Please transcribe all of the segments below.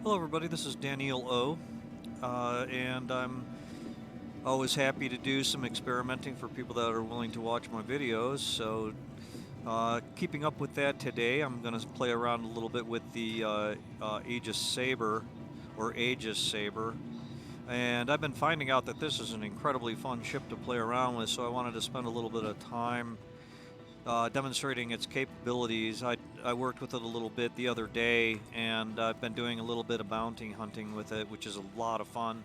Hello, everybody. This is Daniel O, and I'm always happy to do some experimenting for people that are willing to watch my videos. So, keeping up with that today, I'm going to play around a little bit with the Aegis Sabre or Aegis Sabre. And I've been finding out that this is an incredibly fun ship to play around with, so I wanted to spend a little bit of time demonstrating its capabilities. I worked with it a little bit the other day, and I've been doing a little bit of bounty hunting with it, which is a lot of fun.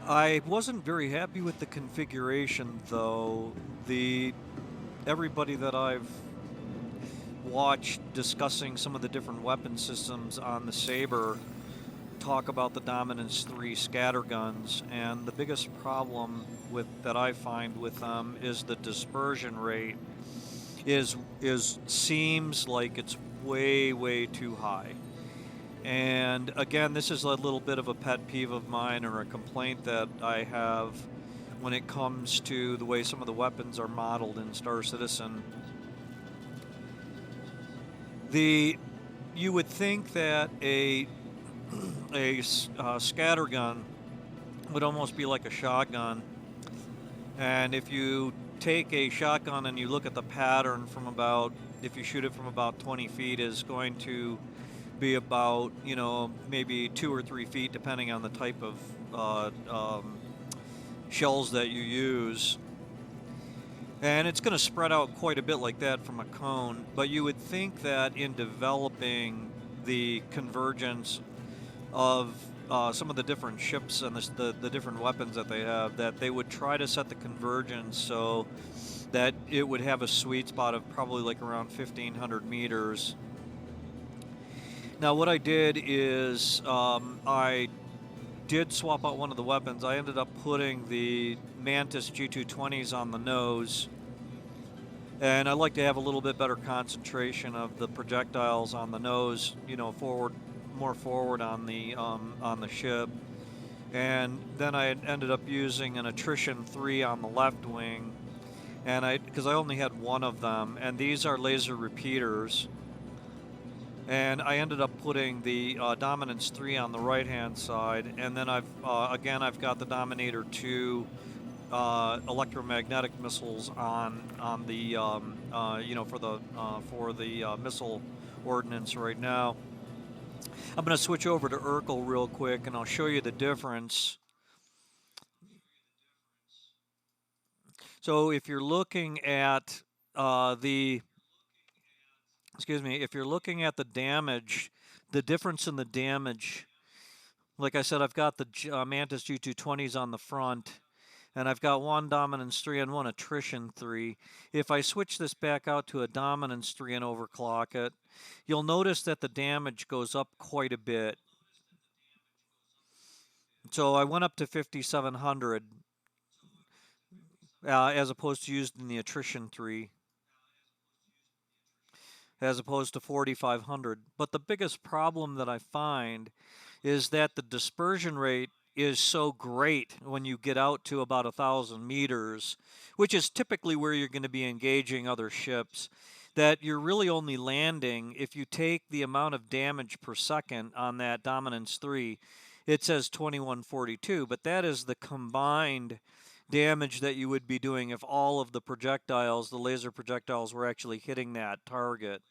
I wasn't very happy with the configuration, though. The Everybody that I've watched discussing some of the different weapon systems on the Sabre talk about the Dominance 3 scatter guns, and the biggest problem with that I find with them is the dispersion rate is seems like it's way too high. And again, this is a little bit of a pet peeve of mine or a complaint that I have when it comes to the way some of the weapons are modeled in Star Citizen. The You would think that a scatter gun would almost be like a shotgun, and if you take a shotgun and you look at the pattern from about, if you shoot it from about 20 feet, is going to be about, maybe 2 or 3 feet, depending on the type of shells that you use. And it's going to spread out quite a bit like that from a cone. But you would think that in developing the convergence of some of the different ships and the different weapons that they have, that they would try to set the convergence so that it would have a sweet spot of probably like around 1,500 meters. Now, what I did is I did swap out one of the weapons. I ended up putting the Mantis G220s on the nose, and I like to have a little bit better concentration of the projectiles on the nose, forward, more forward on the ship. And then I ended up using an attrition 3 on the left wing, and because I only had one of them, and these are laser repeaters. And I ended up putting the Dominance 3 on the right-hand side, and then I've got the Dominator 2 electromagnetic missiles on the for the missile ordnance right now. I'm going to switch over to Urkel real quick, and I'll show you the difference. So if you're looking at the if you're looking at the damage, the difference in the damage. Like I said, I've got the Mantis G220s on the front, and I've got one Dominance 3 and one Attrition 3. If I switch this back out to a Dominance 3 and overclock it, you'll notice that the damage goes up quite a bit. So I went up to 5,700 as opposed to using the Attrition 3, as opposed to 4,500. But the biggest problem that I find is that the dispersion rate is so great when you get out to about 1,000 meters, which is typically where you're going to be engaging other ships, that you're really only landing, if you take the amount of damage per second on that Dominance 3, it says 2142, but that is the combined damage that you would be doing if all of the projectiles, the laser projectiles, were actually hitting that target.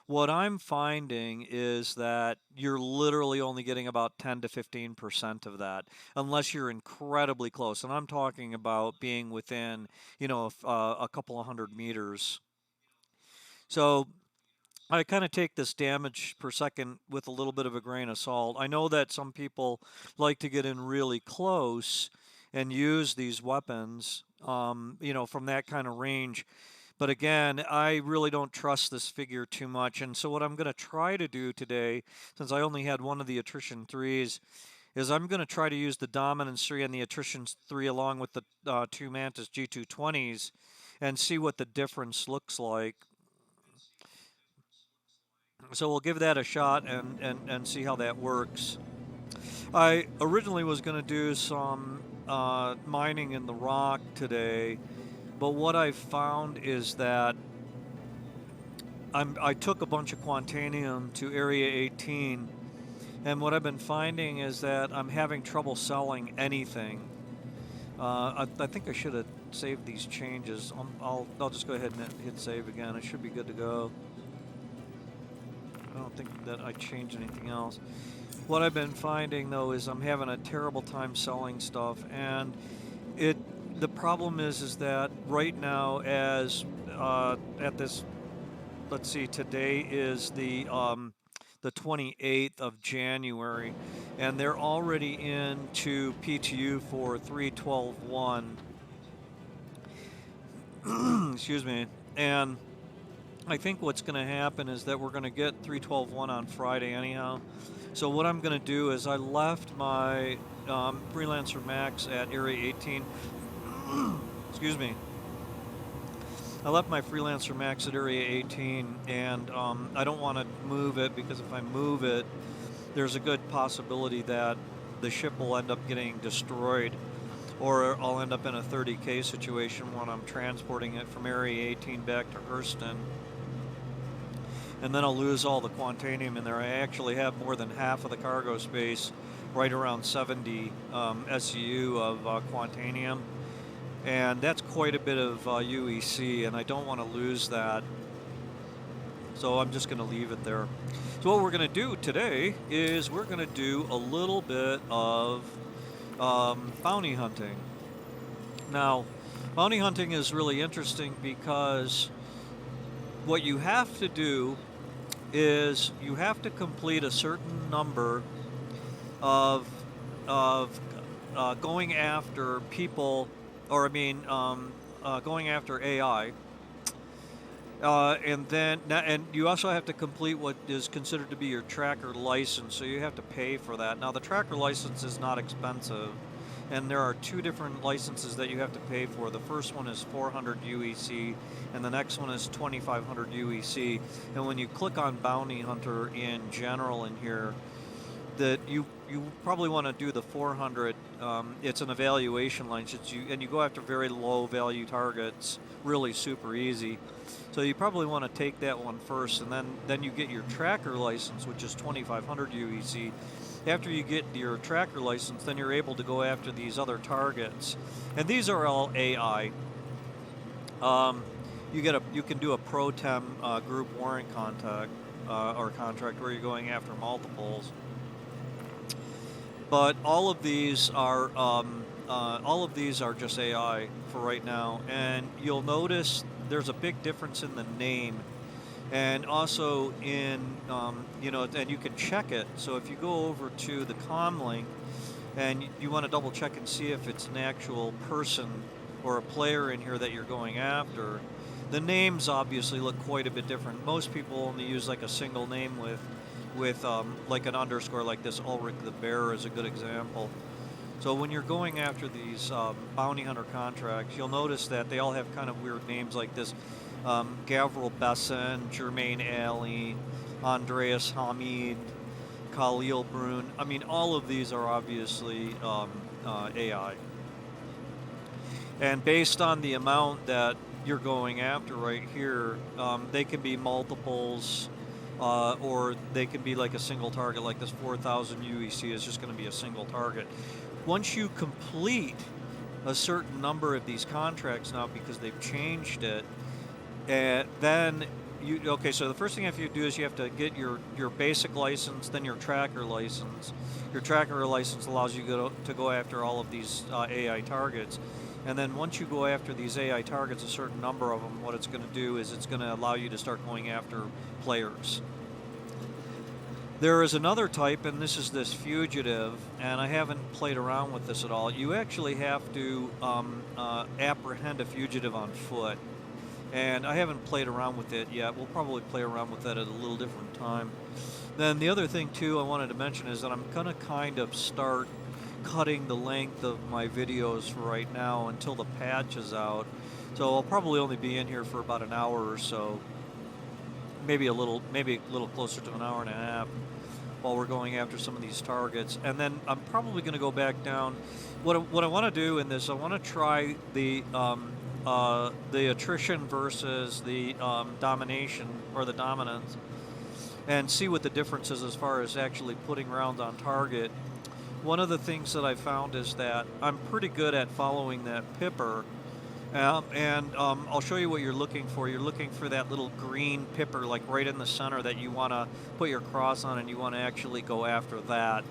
What I'm finding is that you're literally only getting about 10 to 15% of that, unless you're incredibly close. And I'm talking about being within, a couple of hundred meters. So I kind of take this damage per second with a little bit of a grain of salt. I know that some people like to get in really close and use these weapons, from that kind of range. But again, I really don't trust this figure too much. And so what I'm going to try to do today, since I only had one of the Attrition 3s, is I'm going to try to use the Dominance 3 and the Attrition 3 along with the two Mantis G220s and see what the difference looks like. So we'll give that a shot and see how that works. I originally was going to do some mining in the rock today, but what I found is that I took a bunch of Quantanium to Area 18, and what I've been finding is that I'm having trouble selling anything. I think I should have saved these changes. I'll just go ahead and hit save again. I should be good to go. I don't think that I changed anything else. What I've been finding though is I'm having a terrible time selling stuff, and the problem is that right now, as at this, let's see, today is the 28th of January, and they're already into PTU for 312.1. Excuse me. And I think what's going to happen is that we're going to get 312.1 on Friday anyhow. So what I'm going to do is I left my Freelancer Max at Area 18. Excuse me. I left my Freelancer Max at Area 18, and I don't want to move it, because if I move it, there's a good possibility that the ship will end up getting destroyed, or I'll end up in a 30K situation when I'm transporting it from Area 18 back to Hurston. And then I'll lose all the Quantanium in there. I actually have more than half of the cargo space, right around 70 SU of Quantanium. And that's quite a bit of UEC, and I don't want to lose that. So I'm just going to leave it there. So what we're going to do today is we're going to do a little bit of bounty hunting. Now, bounty hunting is really interesting because what you have to do is you have to complete a certain number of going after people, or going after AI. And you also have to complete what is considered to be your tracker license, so you have to pay for that. Now, the tracker license is not expensive, and there are two different licenses that you have to pay for. The first one is 400 UEC, and the next one is 2,500 UEC. And when you click on Bounty Hunter in general in here, that you probably want to do the 400. It's an evaluation license, and you go after very low value targets, really super easy. So you probably want to take that one first, and then you get your tracker license, which is 2,500 UEC. After you get your tracker license, then you're able to go after these other targets, and these are all AI. You can do a pro-tem group warrant contract where you're going after multiples. But all of these are just AI for right now, and you'll notice there's a big difference in the name, and also in and you can check it. So if you go over to the comm link and you want to double check and see if it's an actual person or a player in here that you're going after, the names obviously look quite a bit different. Most people only use like a single name with like an underscore, like this. Ulrich the Bear is a good example. So when you're going after these bounty hunter contracts, you'll notice that they all have kind of weird names like this. Gavril Besson, Jermaine Ali, Andreas Hamid, Khalil Brun. I mean, all of these are obviously AI. And based on the amount that you're going after right here, they can be multiples, or they can be like a single target, like this 4,000 UEC is just going to be a single target. Once you complete a certain number of these contracts now, because they've changed it, then so the first thing you have to do is you have to get your basic license, then your tracker license. Your tracker license allows you to go after all of these AI targets. And then once you go after these AI targets, a certain number of them, what it's going to do is it's going to allow you to start going after players. There is another type, and this is this fugitive, and I haven't played around with this at all. You actually have to apprehend a fugitive on foot, and I haven't played around with it yet. We'll probably play around with that at a little different time. Then the other thing too I wanted to mention is that I'm going to kind of start cutting the length of my videos for right now until the patch is out. So I'll probably only be in here for about an hour or so, maybe a little closer to an hour and a half, while we're going after some of these targets. And then I'm probably going to go back down. What I want to do in this, I want to try the the attrition versus the domination or the dominance, and see what the difference is as far as actually putting rounds on target. One of the things that I found is that I'm pretty good at following that pipper. And I'll show you what you're looking for. You're looking for that little green pipper, like right in the center, that you want to put your cross on, and you want to actually go after that.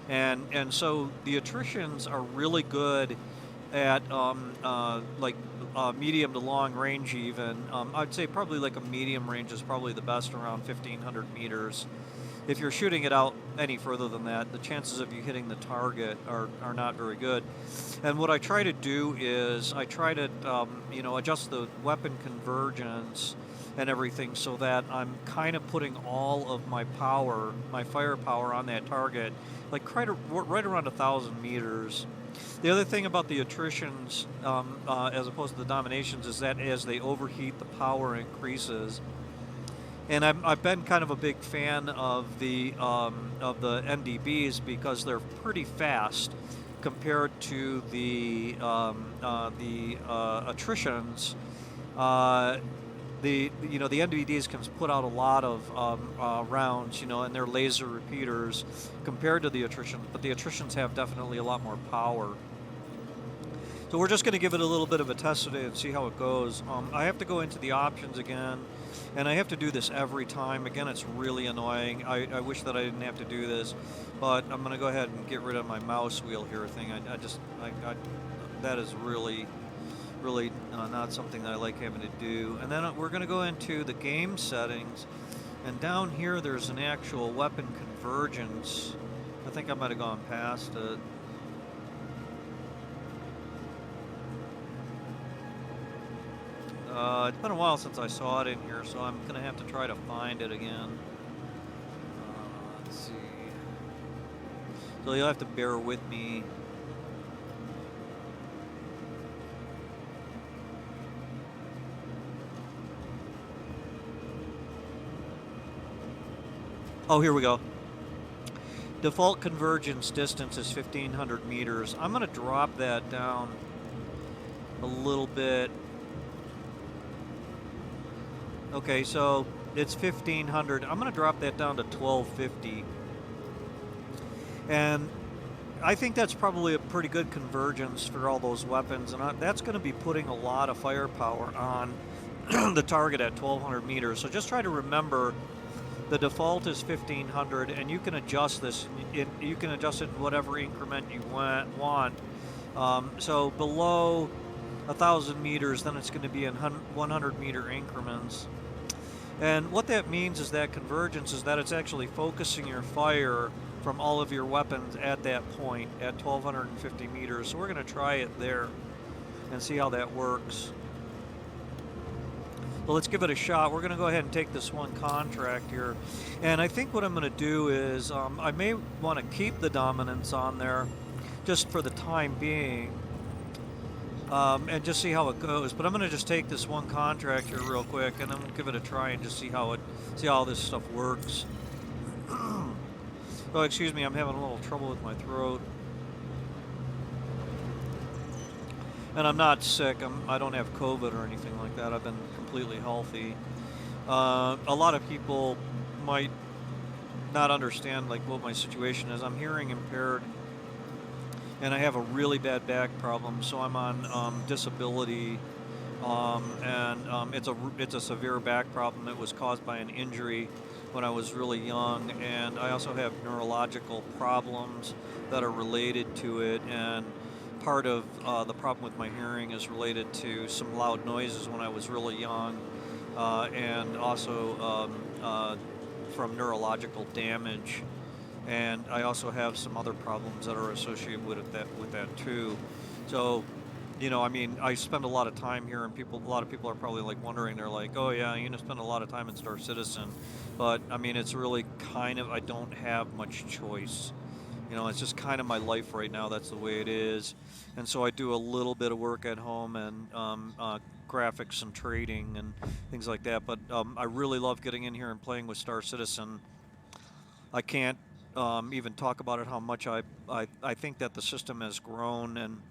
And so the attritions are really good at medium to long range even. I'd say probably like a medium range is probably the best, around 1,500 meters. If you're shooting it out any further than that, the chances of you hitting the target are not very good. And what I try to do is I try to adjust the weapon convergence and everything so that I'm kind of putting all of my power, my firepower, on that target, like right around 1,000 meters. The other thing about the attritions, as opposed to the dominations, is that as they overheat, the power increases. And I've been kind of a big fan of the NDBs because they're pretty fast compared to the attritions. The NDBs can put out a lot of rounds, and they're laser repeaters compared to the attritions, but the attritions have definitely a lot more power. So we're just going to give it a little bit of a test today and see how it goes. I have to go into the options again, and I have to do this every time. Again, it's really annoying. I wish that I didn't have to do this, but I'm going to go ahead and get rid of my mouse wheel here thing. That is really not something that I like having to do. And then we're going to go into the game settings, and down here there's an actual weapon convergence. I think I might have gone past it. It's been a while since I saw it in here, so I'm going to have to try to find it again. Let's see. So you'll have to bear with me. Oh, here we go. Default convergence distance is 1,500 meters. I'm going to drop that down a little bit. Okay, so it's 1,500. I'm going to drop that down to 1,250. And I think that's probably a pretty good convergence for all those weapons. And that's going to be putting a lot of firepower on the target at 1,200 meters. So just try to remember the default is 1,500, and you can adjust this. You can adjust it in whatever increment you want. So below 1,000 meters, then it's going to be in 100 meter increments. And what that means is that convergence is that it's actually focusing your fire from all of your weapons at that point at 1,250 meters. So we're going to try it there and see how that works. Well, let's give it a shot. We're going to go ahead and take this one contract here. And I think what I'm going to do is I may want to keep the dominance on there just for the time being. And just see how it goes. But I'm going to just take this one contract here real quick, and then we'll give it a try and just see how all this stuff works. Oh, excuse me, I'm having a little trouble with my throat. And I'm not sick. I don't have COVID or anything like that. I've been completely healthy. A lot of people might not understand like what my situation is. I'm hearing impaired, and I have a really bad back problem, so I'm on disability, and it's a severe back problem. It was caused by an injury when I was really young, and I also have neurological problems that are related to it, and part of the problem with my hearing is related to some loud noises when I was really young, and also from neurological damage. And I also have some other problems that are associated with that too. So, I mean, I spend a lot of time here, and a lot of people are probably like wondering. They're like, "Oh yeah, spend a lot of time in Star Citizen," but I mean, it's really kind of, I don't have much choice. It's just kind of my life right now. That's the way it is, and so I do a little bit of work at home and graphics and trading and things like that. But I really love getting in here and playing with Star Citizen. I can't even talk about it, how much I think that the system has grown, and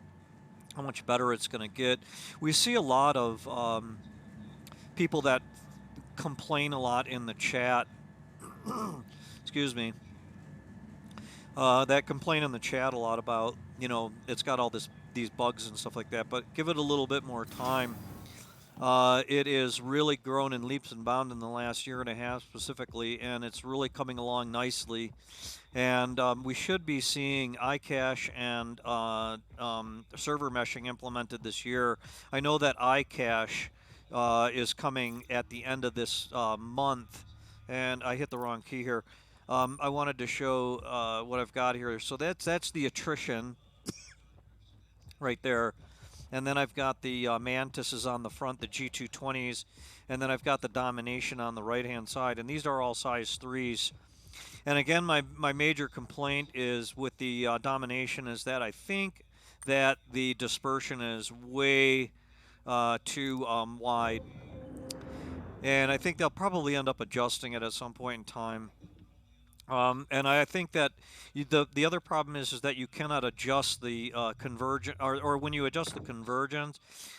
how much better it's going to get. We see a lot of people that complain a lot in the chat. Excuse me. That complain in the chat a lot about, you know, it's got all these bugs and stuff like that. But give it a little bit more time. It is really grown in leaps and bounds in the last year and a half specifically, and it's really coming along nicely. And we should be seeing iCache and server meshing implemented this year. I know that iCache is coming at the end of this month, and I hit the wrong key here. I wanted to show what I've got here. So that's the attrition right there. And then I've got the Mantises on the front, the G220s, and then I've got the Domination on the right-hand side. And these are all size 3s. And again, my major complaint is with the Domination is that I think that the dispersion is way too wide. And I think they'll probably end up adjusting it at some point in time. And I think that the other problem is that you cannot adjust the convergence, or when you adjust the convergence,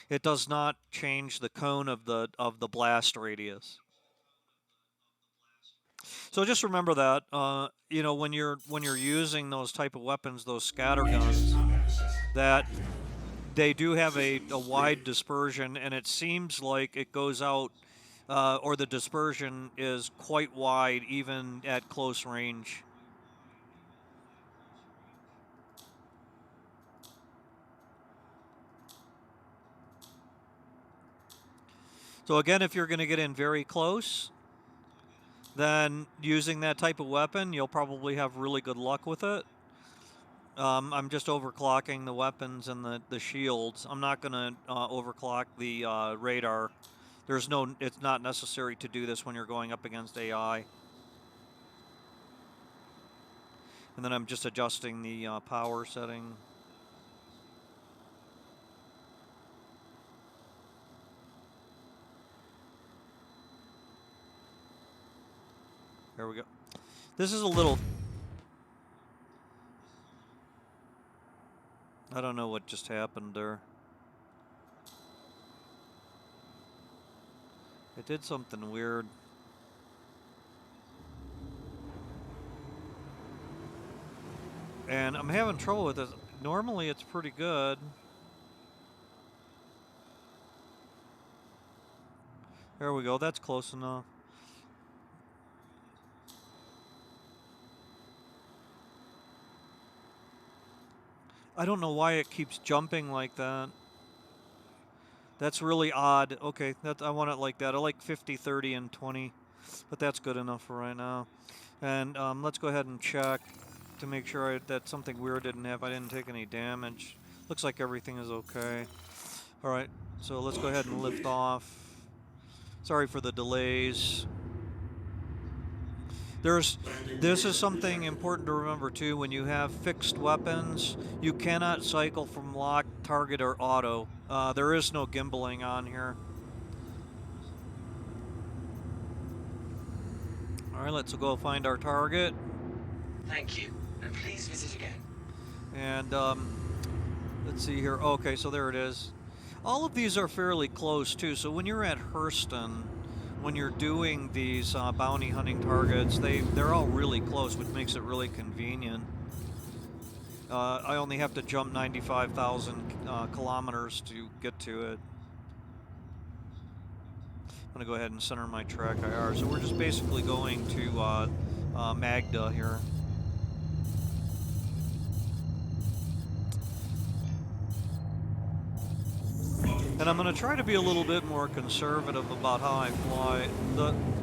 it does not change the cone of the blast radius. So just remember that you know, when you're using those type of weapons, those scatter guns, that they do have a wide dispersion, and it seems like it goes out. Or the dispersion is quite wide even at close range. So again, if you're going to get in very close, then using that type of weapon, you'll probably have really good luck with it. I'm just overclocking the weapons and the shields. I'm not going to overclock the radar. It's not necessary to do this when you're going up against AI. And then I'm just adjusting the power setting. There we go. This is a little... I don't know what just happened there. It did something weird. And I'm having trouble with this. Normally it's pretty good. There we go. That's close enough. I don't know why it keeps jumping like that. That's really odd. Okay, I want it like that. I like 50, 30, and 20, but that's good enough for right now. And let's go ahead and check to make sure that something weird didn't happen. I didn't take any damage. Looks like everything is okay. All right, so let's go ahead and lift off. Sorry for the delays. This is something important to remember too. When you have fixed weapons, you cannot cycle from lock, target, or auto. There is no gimbaling on here. All right, let's go find our target. Thank you, and please visit again. And let's see here. Okay, so there it is. All of these are fairly close too. So when you're at Hurston, when you're doing these bounty hunting targets, they're all really close, which makes it really convenient. I only have to jump 95,000 kilometers to get to it. I'm going to go ahead and center my track IR. So we're just basically going to Magda here. And I'm going to try to be a little bit more conservative about how I fly.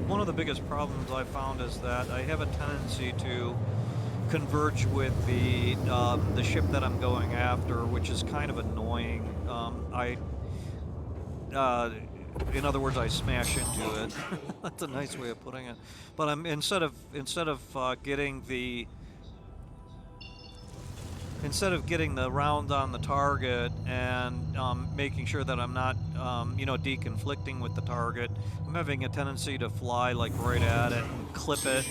One of the biggest problems I found is that I have a tendency to converge with the ship that I'm going after, which is kind of annoying. In other words, I smash into it. That's a nice way of putting it. But instead of getting the round on the target and making sure that I'm not, you know, deconflicting with the target, I'm having a tendency to fly like right at it and clip it.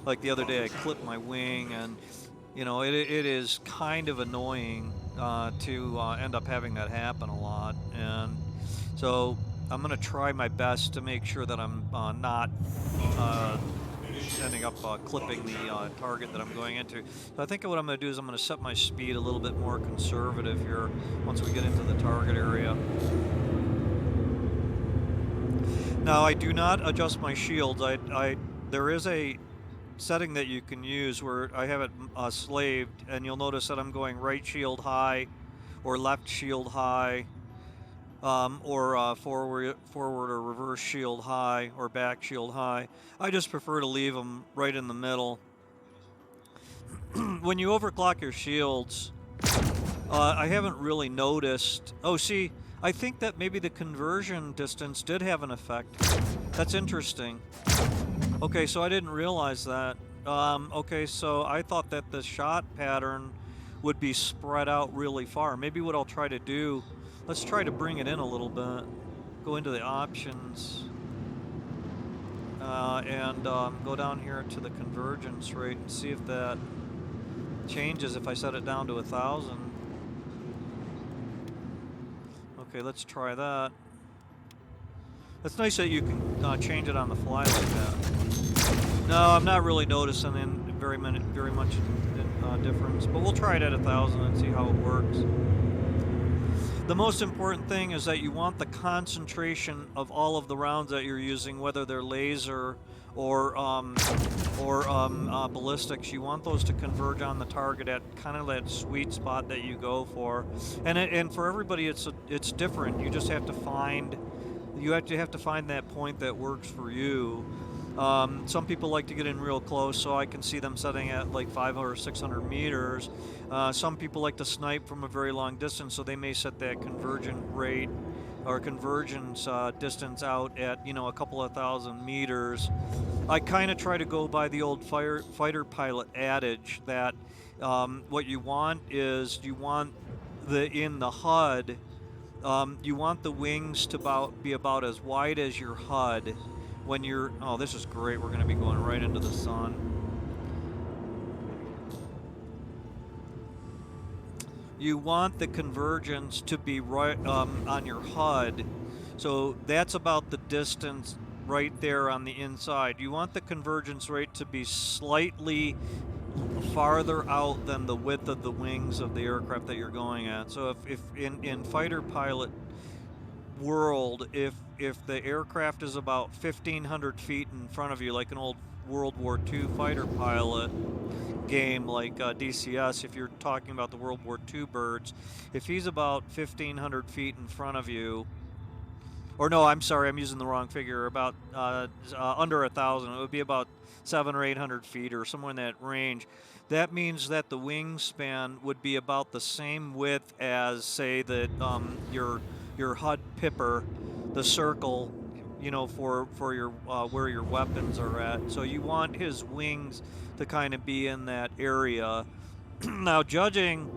Like the other day, I clipped my wing, and you know, it is kind of annoying. to end up having that happen a lot. And so I'm going to try my best to make sure that I'm not uh, ending up clipping the target that I'm going into. So I think what I'm going to do is I'm going to set my speed a little bit more conservative here once we get into the target area. Now I do not adjust my shields. There is a setting that you can use where I have it slaved, and you'll notice that I'm going right shield high or left shield high, or forward or reverse shield high or back shield high. I just prefer to leave them right in the middle. When you overclock your shields, I haven't really noticed. Oh, see, I think that maybe the conversion distance did have an effect. That's interesting. Okay, so I didn't realize that. Okay, so I thought that the shot pattern would be spread out really far. Maybe what I'll try to do, let's try to bring it in a little bit. Go into the options and go down here to the convergence rate and see if that changes if I set it down to 1,000. Okay, let's try that. It's nice that you can change it on the fly like that. No, I'm not really noticing very much difference, but we'll try it at 1,000 and see how it works. The most important thing is that you want the concentration of all of the rounds that you're using, whether they're laser or ballistics. You want those to converge on the target at kind of that sweet spot that you go for. And for everybody, it's different. You just have to find that point that works for you. Some people like to get in real close, so I can see them setting at like 500 or 600 meters. Some people like to snipe from a very long distance, so they may set that convergent rate or convergence distance out at a couple of thousand meters. I kind of try to go by the old fighter pilot adage that what you want is in the HUD. You want the wings to be about as wide as your HUD when you're... Oh, this is great. We're going to be going right into the sun. You want the convergence to be right on your HUD. So that's about the distance right there on the inside. You want the convergence rate to be slightly farther out than the width of the wings of the aircraft that you're going at. So if in fighter pilot world, if the aircraft is about 1,500 feet in front of you, like an old World War II fighter pilot game like DCS, if you're talking about the World War II birds, if he's about 1,500 feet in front of you, or no, I'm sorry, I'm using the wrong figure, about under 1,000, it would be about 700 or 800 feet or somewhere in that range. That means that the wingspan would be about the same width as, say, that your HUD pipper, the circle, for your where your weapons are at. So you want his wings to kind of be in that area. Now, judging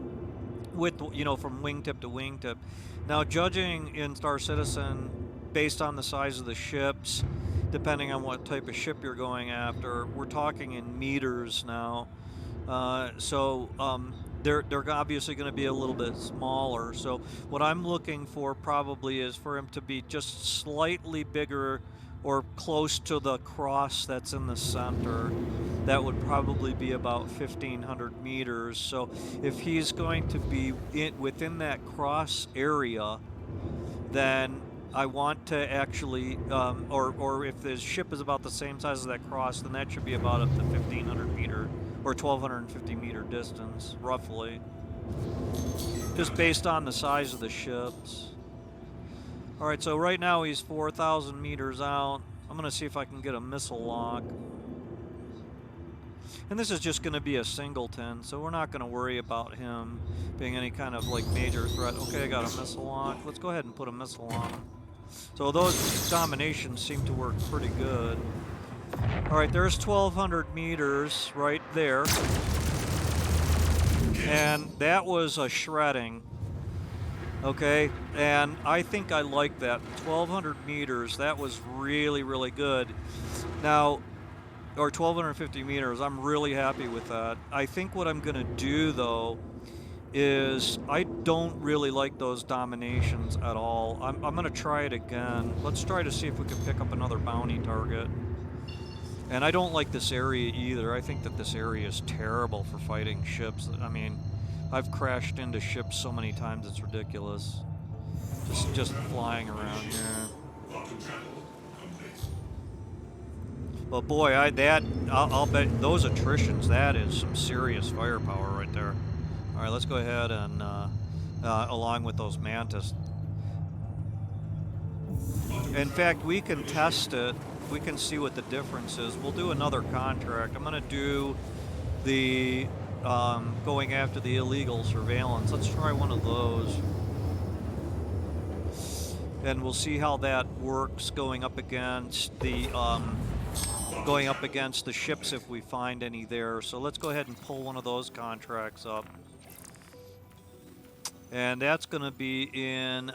with from wingtip to wingtip. Now, judging in Star Citizen based on the size of the ships, depending on what type of ship you're going after, we're talking in meters now. They're obviously going to be a little bit smaller. So what I'm looking for probably is for him to be just slightly bigger or close to the cross that's in the center. That would probably be about 1,500 meters. So if he's going to be within that cross area, then I want to actually, or if the ship is about the same size as that cross, then that should be about up to 1,500 meter or 1,250 meter distance, roughly. Just based on the size of the ships. Alright, so right now he's 4,000 meters out. I'm going to see if I can get a missile lock. And this is just going to be a singleton, so we're not going to worry about him being any kind of like major threat. Okay, I got a missile lock. Let's go ahead and put a missile on him. So those combinations seem to work pretty good. Alright, there's 1,200 meters right there. And that was a shredding. Okay, and I think I like that. 1,200 meters, that was really, really good. Now, or 1,250 meters, I'm really happy with that. I think what I'm going to do, though, is I don't really like those dominations at all. I'm going to try it again. Let's try to see if we can pick up another bounty target. And I don't like this area either. I think that this area is terrible for fighting ships. I mean, I've crashed into ships so many times it's ridiculous. Just flying around here. But boy, I'll bet those attritions, that is some serious firepower right there. All right, let's go ahead and along with those mantis. In fact, we can test it. We can see what the difference is. We'll do another contract. I'm going to do the going after the illegal surveillance. Let's try one of those. And we'll see how that works going up against the ships if we find any there. So let's go ahead and pull one of those contracts up. And that's going to be in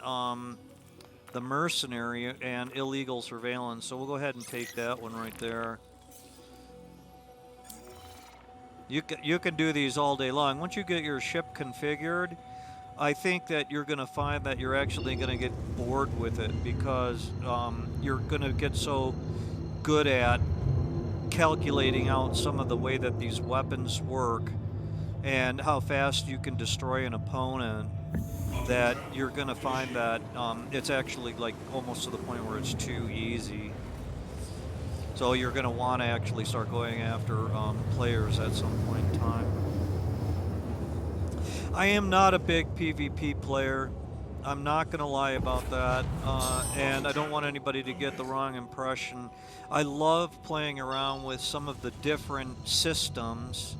the mercenary and illegal surveillance. So we'll go ahead and take that one right there. You can do these all day long. Once you get your ship configured, I think that you're going to find that you're actually going to get bored with it because you're going to get so good at calculating out some of the way that these weapons work and how fast you can destroy an opponent that you're going to find that it's actually like almost to the point where it's too easy. So you're going to want to actually start going after players at some point in time. I am not a big PvP player. I'm not going to lie about that, and I don't want anybody to get the wrong impression. I love playing around with some of the different systems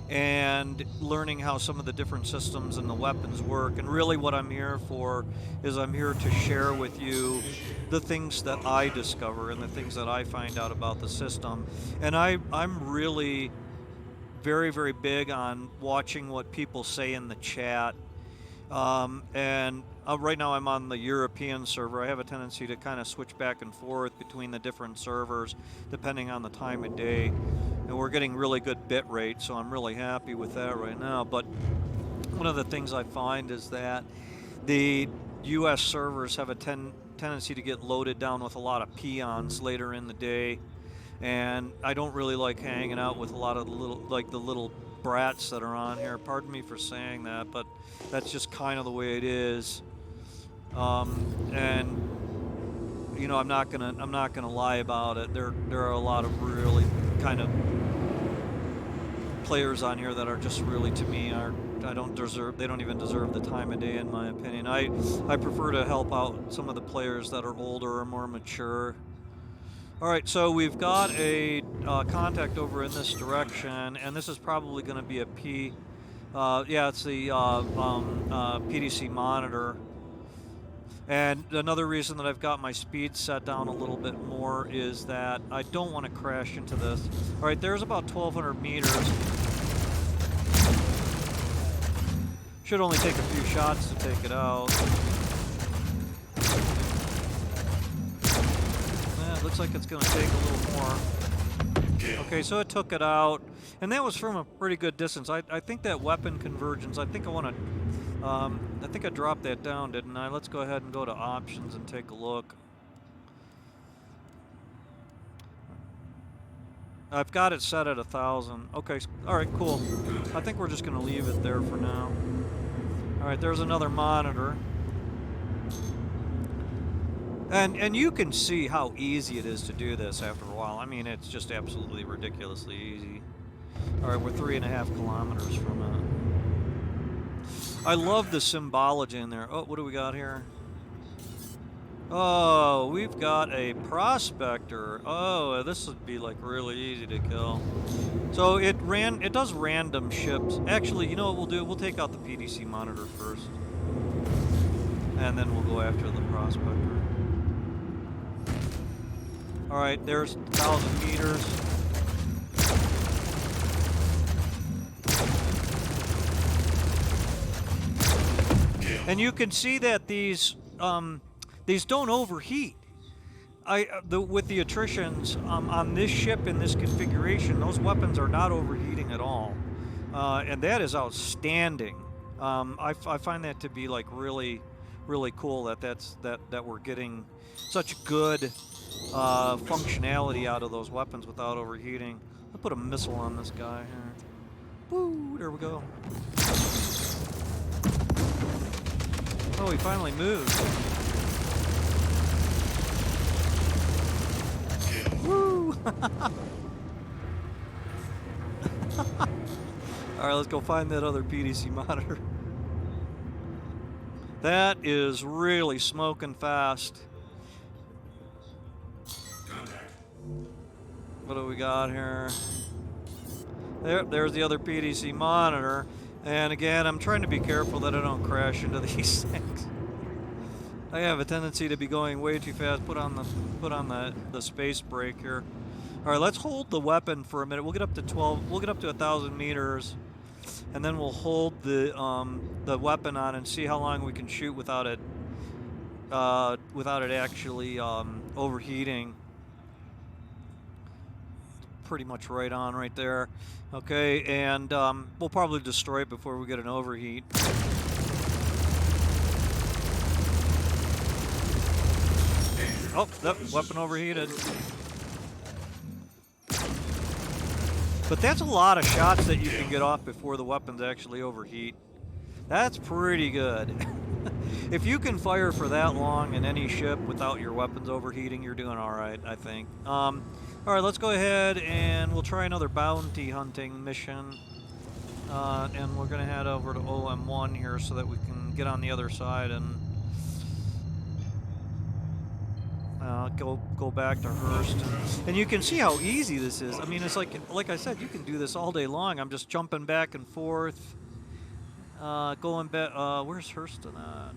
and learning how some of the different systems and the weapons work. And really what I'm here for is I'm here to share with you the things that I discover and the things that I find out about the system. And I'm really very, very big on watching what people say in the chat. Right now I'm on the European server. I have a tendency to kind of switch back and forth between the different servers depending on the time of day. And we're getting really good bit rate, so I'm really happy with that right now. But one of the things I find is that the US servers have a tendency to get loaded down with a lot of peons later in the day. And I don't really like hanging out with a lot of the little brats that are on here. Pardon me for saying that, but that's just kind of the way it is. And you know, I'm not gonna lie about it. There are a lot of really kind of players on here that are just really, to me, they don't even deserve the time of day, in my opinion. I prefer to help out some of the players that are older or more mature. All right, so we've got a contact over in this direction, and this is probably going to be a it's the PDC monitor. And another reason that I've got my speed set down a little bit more is that I don't want to crash into this. All right, there's about 1,200 meters. Should only take a few shots to take it out. Looks like it's going to take a little more. Okay, so it took it out, and that was from a pretty good distance. I think that weapon convergence, I think I dropped that down, didn't I? Let's go ahead and go to options and take a look. I've got it set at 1,000. Okay, all right, cool. I think we're just going to leave it there for now. All right, there's another monitor. And you can see how easy it is to do this after a while. I mean, it's just absolutely ridiculously easy. All right, we're 3.5 kilometers from it. I love the symbology in there. Oh, what do we got here? Oh, we've got a prospector. Oh, this would be like really easy to kill. So it does random ships. Actually, you know what we'll do? We'll take out the PDC monitor first. And then we'll go after the prospector. All right, there's 1,000 meters. And you can see that these don't overheat. With the attritions on this ship in this configuration, those weapons are not overheating at all, and that is outstanding. I find that to be like really, really cool that we're getting such good functionality out of those weapons without overheating. I'll put a missile on this guy here. Woo! There we go. Oh, he finally moved. Woo! Alright, let's go find that other PDC monitor. That is really smoking fast. What do we got here? There's the other PDC monitor. And again, I'm trying to be careful that I don't crash into these things. I have a tendency to be going way too fast. Put on the space brake here. All right, let's hold the weapon for a minute. We'll get up to 12. We'll get up to 1,000 meters, and then we'll hold the weapon on and see how long we can shoot without it actually overheating. Pretty much right on right there. Okay, and we'll probably destroy it before we get an overheat. Oh, that weapon overheated. But that's a lot of shots that you can get off before the weapons actually overheat. That's pretty good. If you can fire for that long in any ship without your weapons overheating, you're doing all right, I think. All right, let's go ahead and we'll try another bounty hunting mission. And we're going to head over to OM1 here so that we can get on the other side and go back to Hurst. And you can see how easy this is. I mean, it's like I said, you can do this all day long. I'm just jumping back and forth. Going back, where's Hurston at?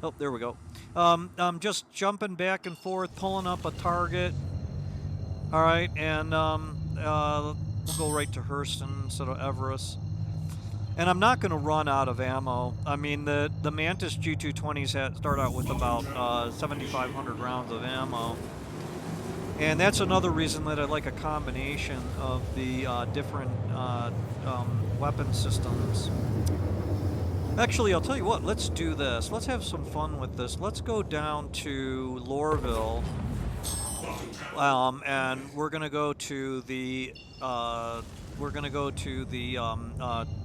Oh, there we go. I'm just jumping back and forth, pulling up a target. All right, and we'll go right to Hurston instead of Everest. And I'm not going to run out of ammo. I mean, the Mantis G220s start out with about 7,500 rounds of ammo. And that's another reason that I like a combination of the different weapon systems. Actually, I'll tell you what, let's do this. Let's have some fun with this. Let's go down to Lorville. And we're going to go to the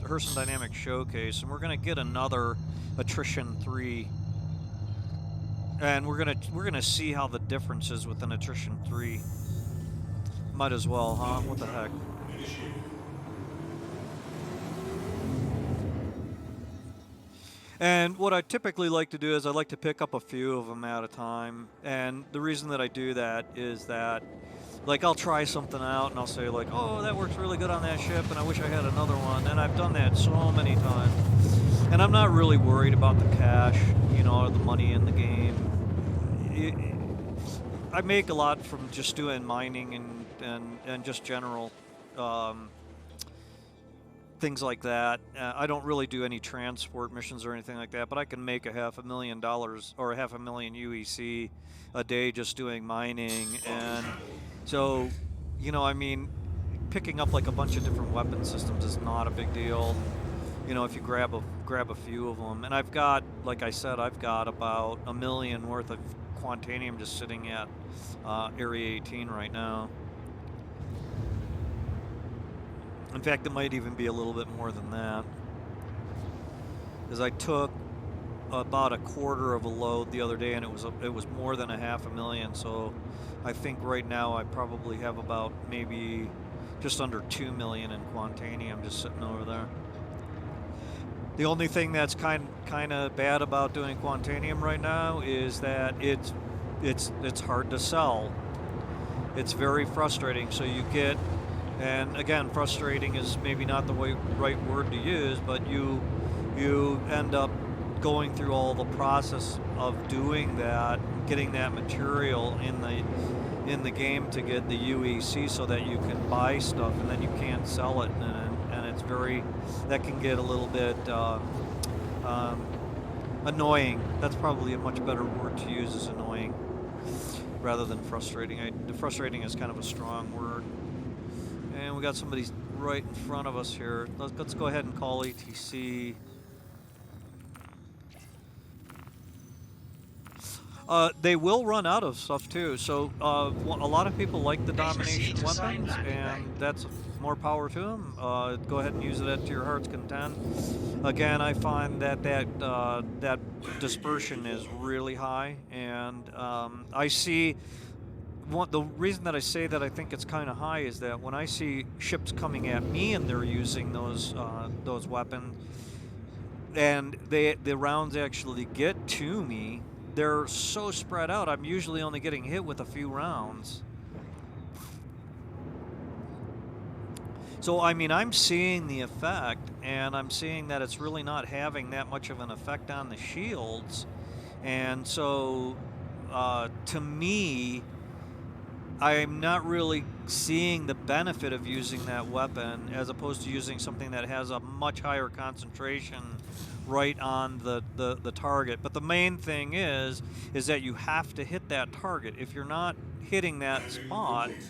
Hurston Dynamics Showcase, and we're going to get another Attrition 3. And we're gonna see how the difference is with an Attrition 3. Might as well, huh? What the heck? And what I typically like to do is I like to pick up a few of them at a time. And the reason that I do that is that, like, I'll try something out and I'll say like, oh, that works really good on that ship and I wish I had another one. And I've done that so many times. And I'm not really worried about the cash, you know, or the money in the game. I make a lot from just doing mining and just general things like that. I don't really do any transport missions or anything like that, but I can make $500,000 or $500,000 UEC a day just doing mining. And so, you know, I mean, picking up like a bunch of different weapon systems is not a big deal. You know, if you grab a few of them. And I've got, like I said, I've got about $1 million worth of Quantanium just sitting at Area 18 right now. In fact, it might even be a little bit more than that. Because I took about a quarter of a load the other day, and it was more than $500,000. So I think right now I probably have about maybe just under 2 million in Quantanium just sitting over there. The only thing that's kind of bad about doing Quantanium right now is that it's hard to sell. It's very frustrating. So you get, and again, frustrating is maybe not the right word to use, but you end up going through all the process of doing that, getting that material in the game to get the UEC so that you can buy stuff, and then you can't sell it, and it's that can get a little bit annoying. That's probably a much better word to use, is annoying, rather than frustrating. Frustrating is kind of a strong word. And we got somebody right in front of us here. Let's go ahead and call ATC. They will run out of stuff too. So a lot of people like the Please proceed domination to assigned weapons, landing bay. and that's more power to them. Go ahead and use it to your heart's content. Again, I find that dispersion is really high, and I see the reason that I say that I think it's kind of high is that when I see ships coming at me and they're using those weapons, and the rounds actually get to me, they're so spread out. I'm usually only getting hit with a few rounds. So I mean, I'm seeing the effect, and I'm seeing that it's really not having that much of an effect on the shields. And so, to me, I'm not really seeing the benefit of using that weapon as opposed to using something that has a much higher concentration right on the target. But the main thing is that you have to hit that target. If you're not hitting that Landing spot, complete.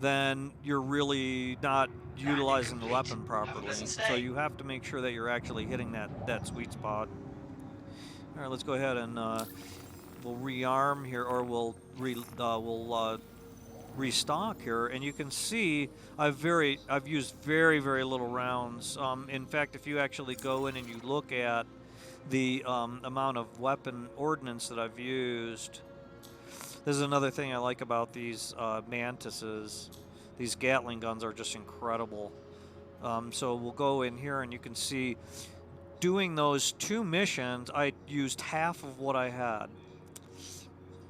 then you're really not Landing utilizing the complete. weapon Have a pleasant properly. So stay. you have to make sure that you're actually hitting that sweet spot. All right, let's go ahead and we'll rearm here, or we'll restock here, and you can see I've used very little rounds. In fact, if you actually go in and you look at the amount of weapon ordnance that I've used, this is another thing I like about these mantises. These Gatling guns are just incredible. So we'll go in here and you can see doing those two missions, I used half of what I had.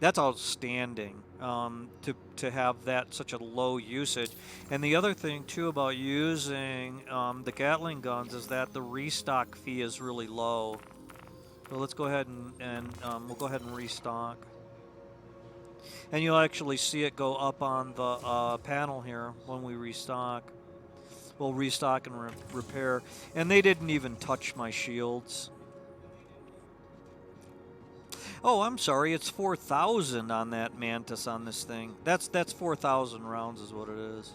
That's outstanding to have that such a low usage. And the other thing too about using the Gatling guns is that the restock fee is really low. So let's go ahead and we'll go ahead and restock. And you'll actually see it go up on the panel here when we restock. We'll restock and repair. And they didn't even touch my shields. Oh, I'm sorry. It's 4,000 on that Mantis on this thing. That's 4,000 rounds is what it is.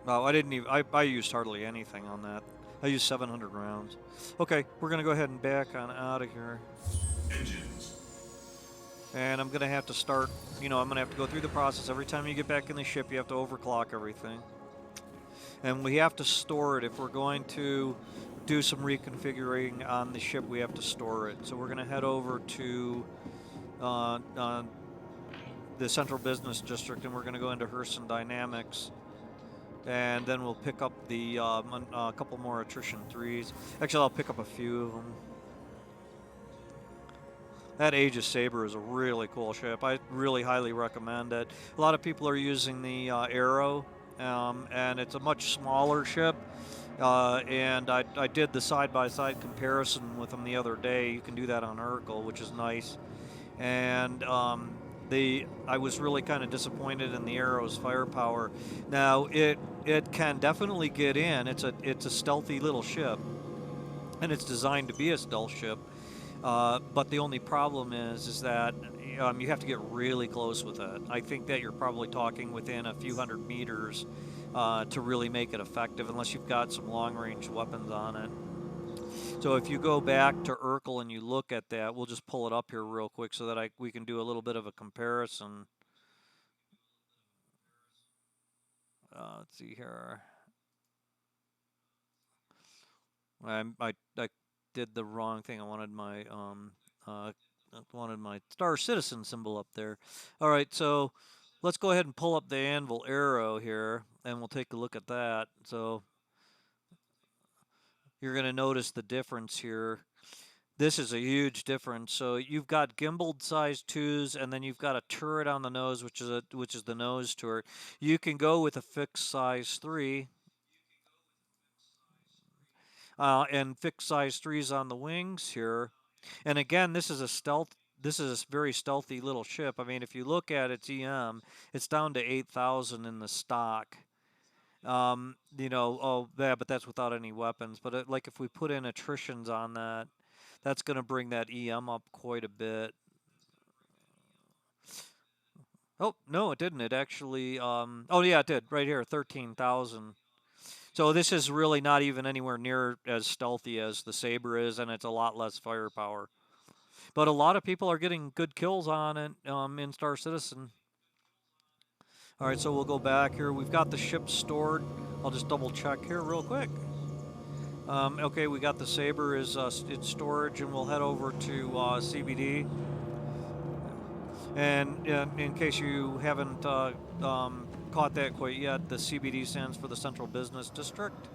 Oh, I didn't even. I used hardly anything on that. I used 700 rounds. Okay, we're gonna go ahead and back on out of here. Engines. And I'm gonna have to start. I'm gonna have to go through the process every time you get back in the ship. You have to overclock everything, and we have to store it if we're going to do some reconfiguring on the ship. We have to store it. So we're gonna head over to uh, uh, the Central Business District, and we're going to go into Herson Dynamics. And then we'll pick up the couple more attrition 3s. Actually, I'll pick up a few of them. That Aegis Sabre is a really cool ship. I really highly recommend it. A lot of people are using the Arrow, and it's a much smaller ship. And I did the side-by-side comparison with them the other day. You can do that on Urkel, which is nice. And I was really kind of disappointed in the Arrow's firepower. Now it can definitely get in. It's a stealthy little ship, and it's designed to be a stealth ship. But the only problem is that you have to get really close with it. I think that you're probably talking within a few hundred meters to really make it effective, unless you've got some long-range weapons on it. So if you go back to Urkel and you look at that, we'll just pull it up here real quick so that we can do a little bit of a comparison. Let's see here. I did the wrong thing. I wanted my Star Citizen symbol up there. All right, so let's go ahead and pull up the Anvil Arrow here, and we'll take a look at that. So you're going to notice the difference here. This is a huge difference. So you've got gimbaled size 2s, and then you've got a turret on the nose, which is the nose turret. You can go with a fixed size 3, and fixed size 3s on the wings here. And again, this is a stealth. This is a very stealthy little ship. I mean, if you look at its EM, it's down to 8,000 in the stock. Oh yeah, but that's without any weapons. But like if we put in attritions on that, that's going to bring that EM up quite a bit. Oh, no, it didn't. It actually, oh yeah, it did. Right here, 13,000. So this is really not even anywhere near as stealthy as the Sabre is, and it's a lot less firepower. But a lot of people are getting good kills on it in Star Citizen. All right, so we'll go back here. We've got the ship stored. I'll just double check here real quick. Okay, we got the Sabre is in storage, and we'll head over to CBD. And in case you haven't caught that quite yet, the CBD stands for the Central Business District.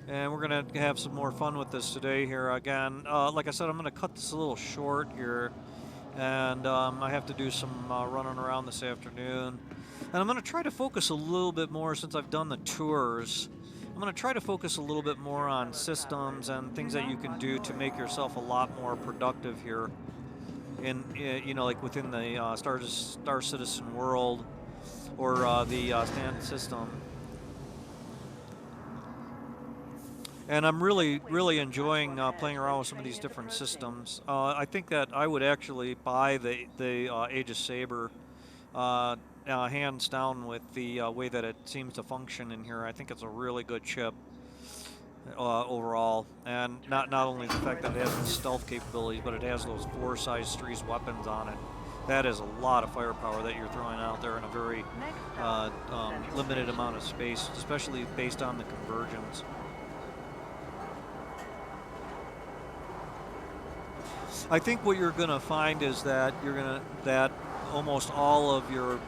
And we're going to have some more fun with this today here again. Like I said, I'm going to cut this a little short here. And I have to do some running around this afternoon. And I'm going to try to focus a little bit more since I've done the tours. I'm going to try to focus a little bit more on systems and things that you can do to make yourself a lot more productive here in, you know, like within the Star Citizen world or the stand system. And I'm really enjoying playing around with some of these different systems. I think that I would actually buy the Aegis Sabre hands down with the way that it seems to function in here. I think it's a really good chip overall, and not only the fact that it has the stealth capabilities, but it has those 4 size 3s weapons on it. That is a lot of firepower that you're throwing out there in a very limited amount of space, especially based on the conversions. I think what you're going to find is that that almost all of your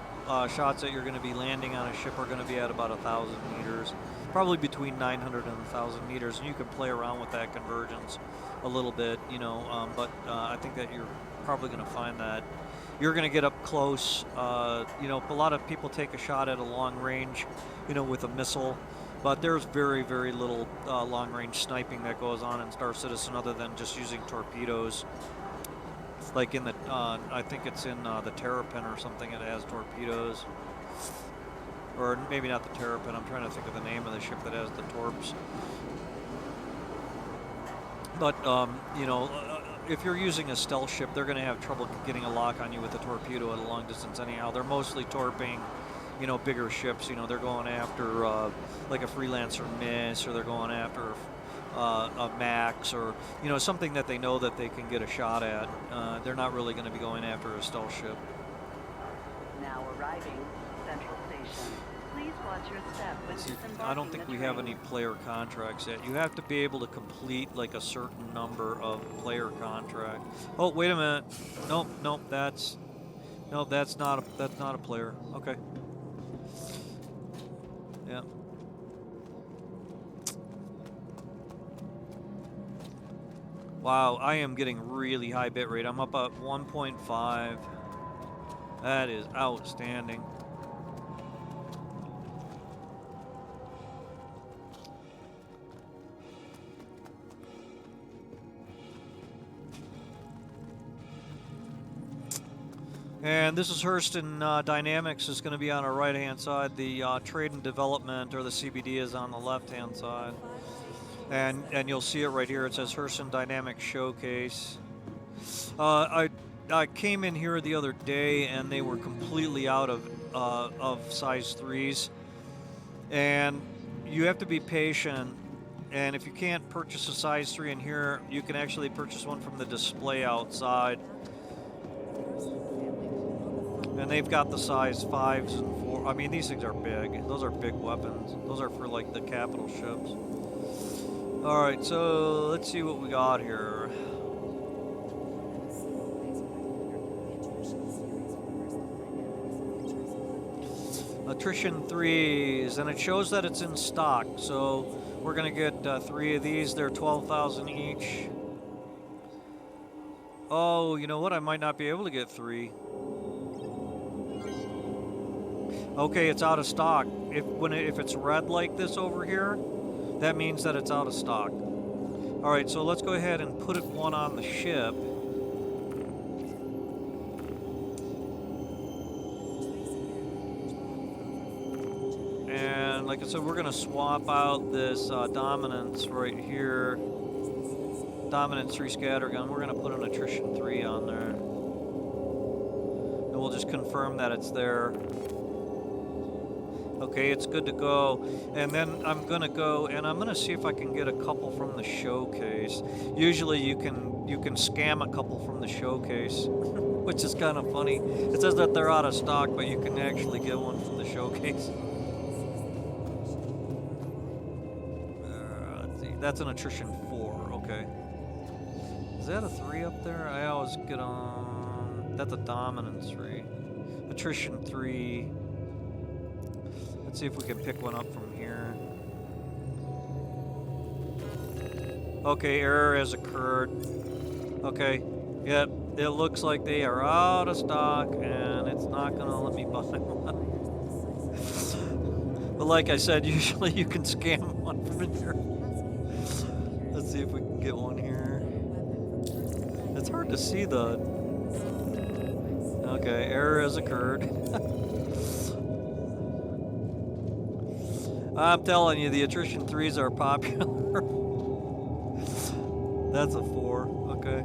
shots that you're going to be landing on a ship are going to be at about 1,000 meters, probably between 900 and 1,000 meters, and you can play around with that convergence a little bit, you know. But I think that you're probably going to find that you're going to get up close. You know, a lot of people take a shot at a long range, you know, with a missile. But there's very little long-range sniping that goes on in Star Citizen other than just using torpedoes. Like in the, I think it's in the Terrapin or something, it has torpedoes. Or maybe not the Terrapin, I'm trying to think of the name of the ship that has the torps. But, you know, if you're using a stealth ship, they're going to have trouble getting a lock on you with a torpedo at a long distance anyhow. They're mostly torping, you know, bigger ships. You know, they're going after like a Freelancer Miss, or they're going after a Max, or, you know, something that they know that they can get a shot at. They're not really going to be going after a stealth ship. Now arriving Central Station. Please watch your step when disembarking. I don't think we have any player contracts yet. You have to be able to complete like a certain number of player contracts. Oh, wait a minute. Nope, that's not a player. Okay. Yeah. Wow, I am getting really high bit rate. I'm up at 1.5. That is outstanding. And this is Hurston Dynamics is going to be on our right-hand side. The Trade and Development, or the CBD, is on the left-hand side. And you'll see it right here. It says Hurston Dynamics Showcase. I came in here the other day, and they were completely out of size 3s. And you have to be patient. And if you can't purchase a size 3 in here, you can actually purchase one from the display outside. And they've got the size 5s and 4. I mean, these things are big. Those are big weapons. Those are for like the capital ships. All right, so let's see what we got here. Attrition 3s, and it shows that it's in stock. So we're gonna get 3 of these. They're 12,000 each. Oh, you know what? I might not be able to get 3. Okay, it's out of stock. If it's red like this over here, that means that it's out of stock. All right, so let's go ahead and put one on the ship. And like I said, we're going to swap out this Dominance right here. Dominance 3 scattergun. We're going to put an attrition 3 on there. And we'll just confirm that it's there. Okay, it's good to go. And then I'm going to go and I'm going to see if I can get a couple from the showcase. Usually you can scam a couple from the showcase, which is kind of funny. It says that they're out of stock, but you can actually get one from the showcase. Let's see. That's an attrition 4, okay. Is that a 3 up there? I always get on... That's a dominance 3. Attrition 3. Let's see if we can pick one up from here. Okay, error has occurred. Okay, yep, it looks like they are out of stock and it's not gonna let me buy one. But like I said, usually you can scam one from in here. Let's see if we can get one here. It's hard to see the... Okay, error has occurred. I'm telling you, the attrition 3s are popular. That's a 4, okay.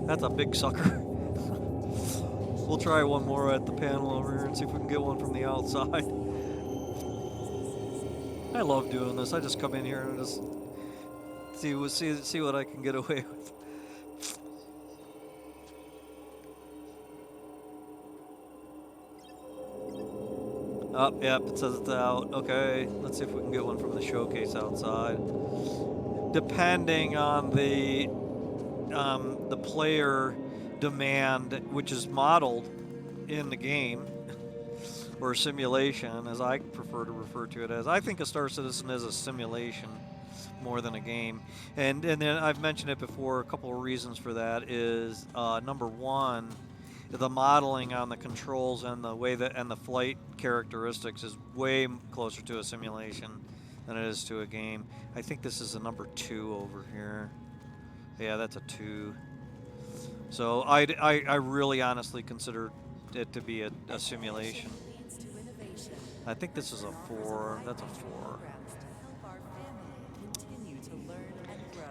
That's a big sucker. We'll try one more at the panel over here and see if we can get one from the outside. I love doing this. I just come in here and just see what I can get away with. Oh, yep, it says it's out. Okay, let's see if we can get one from the showcase outside. Depending on the player demand, which is modeled in the game, or simulation, as I prefer to refer to it as. I think a Star Citizen is a simulation more than a game. And then I've mentioned it before, a couple of reasons for that is, number one, the modeling on the controls and the way that and the flight characteristics is way closer to a simulation than it is to a game. I think this is a number 2 over here. Yeah, that's a 2. So I really honestly consider it to be a simulation. I think this is a 4. That's a 4.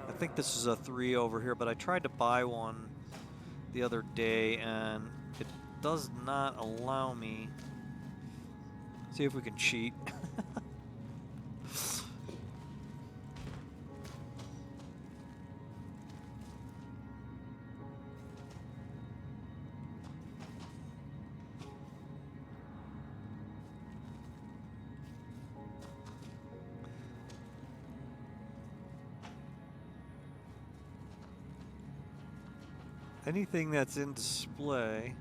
I think this is a 3 over here, but I tried to buy one the other day and it does not allow me. See if we can cheat. Anything that's in display,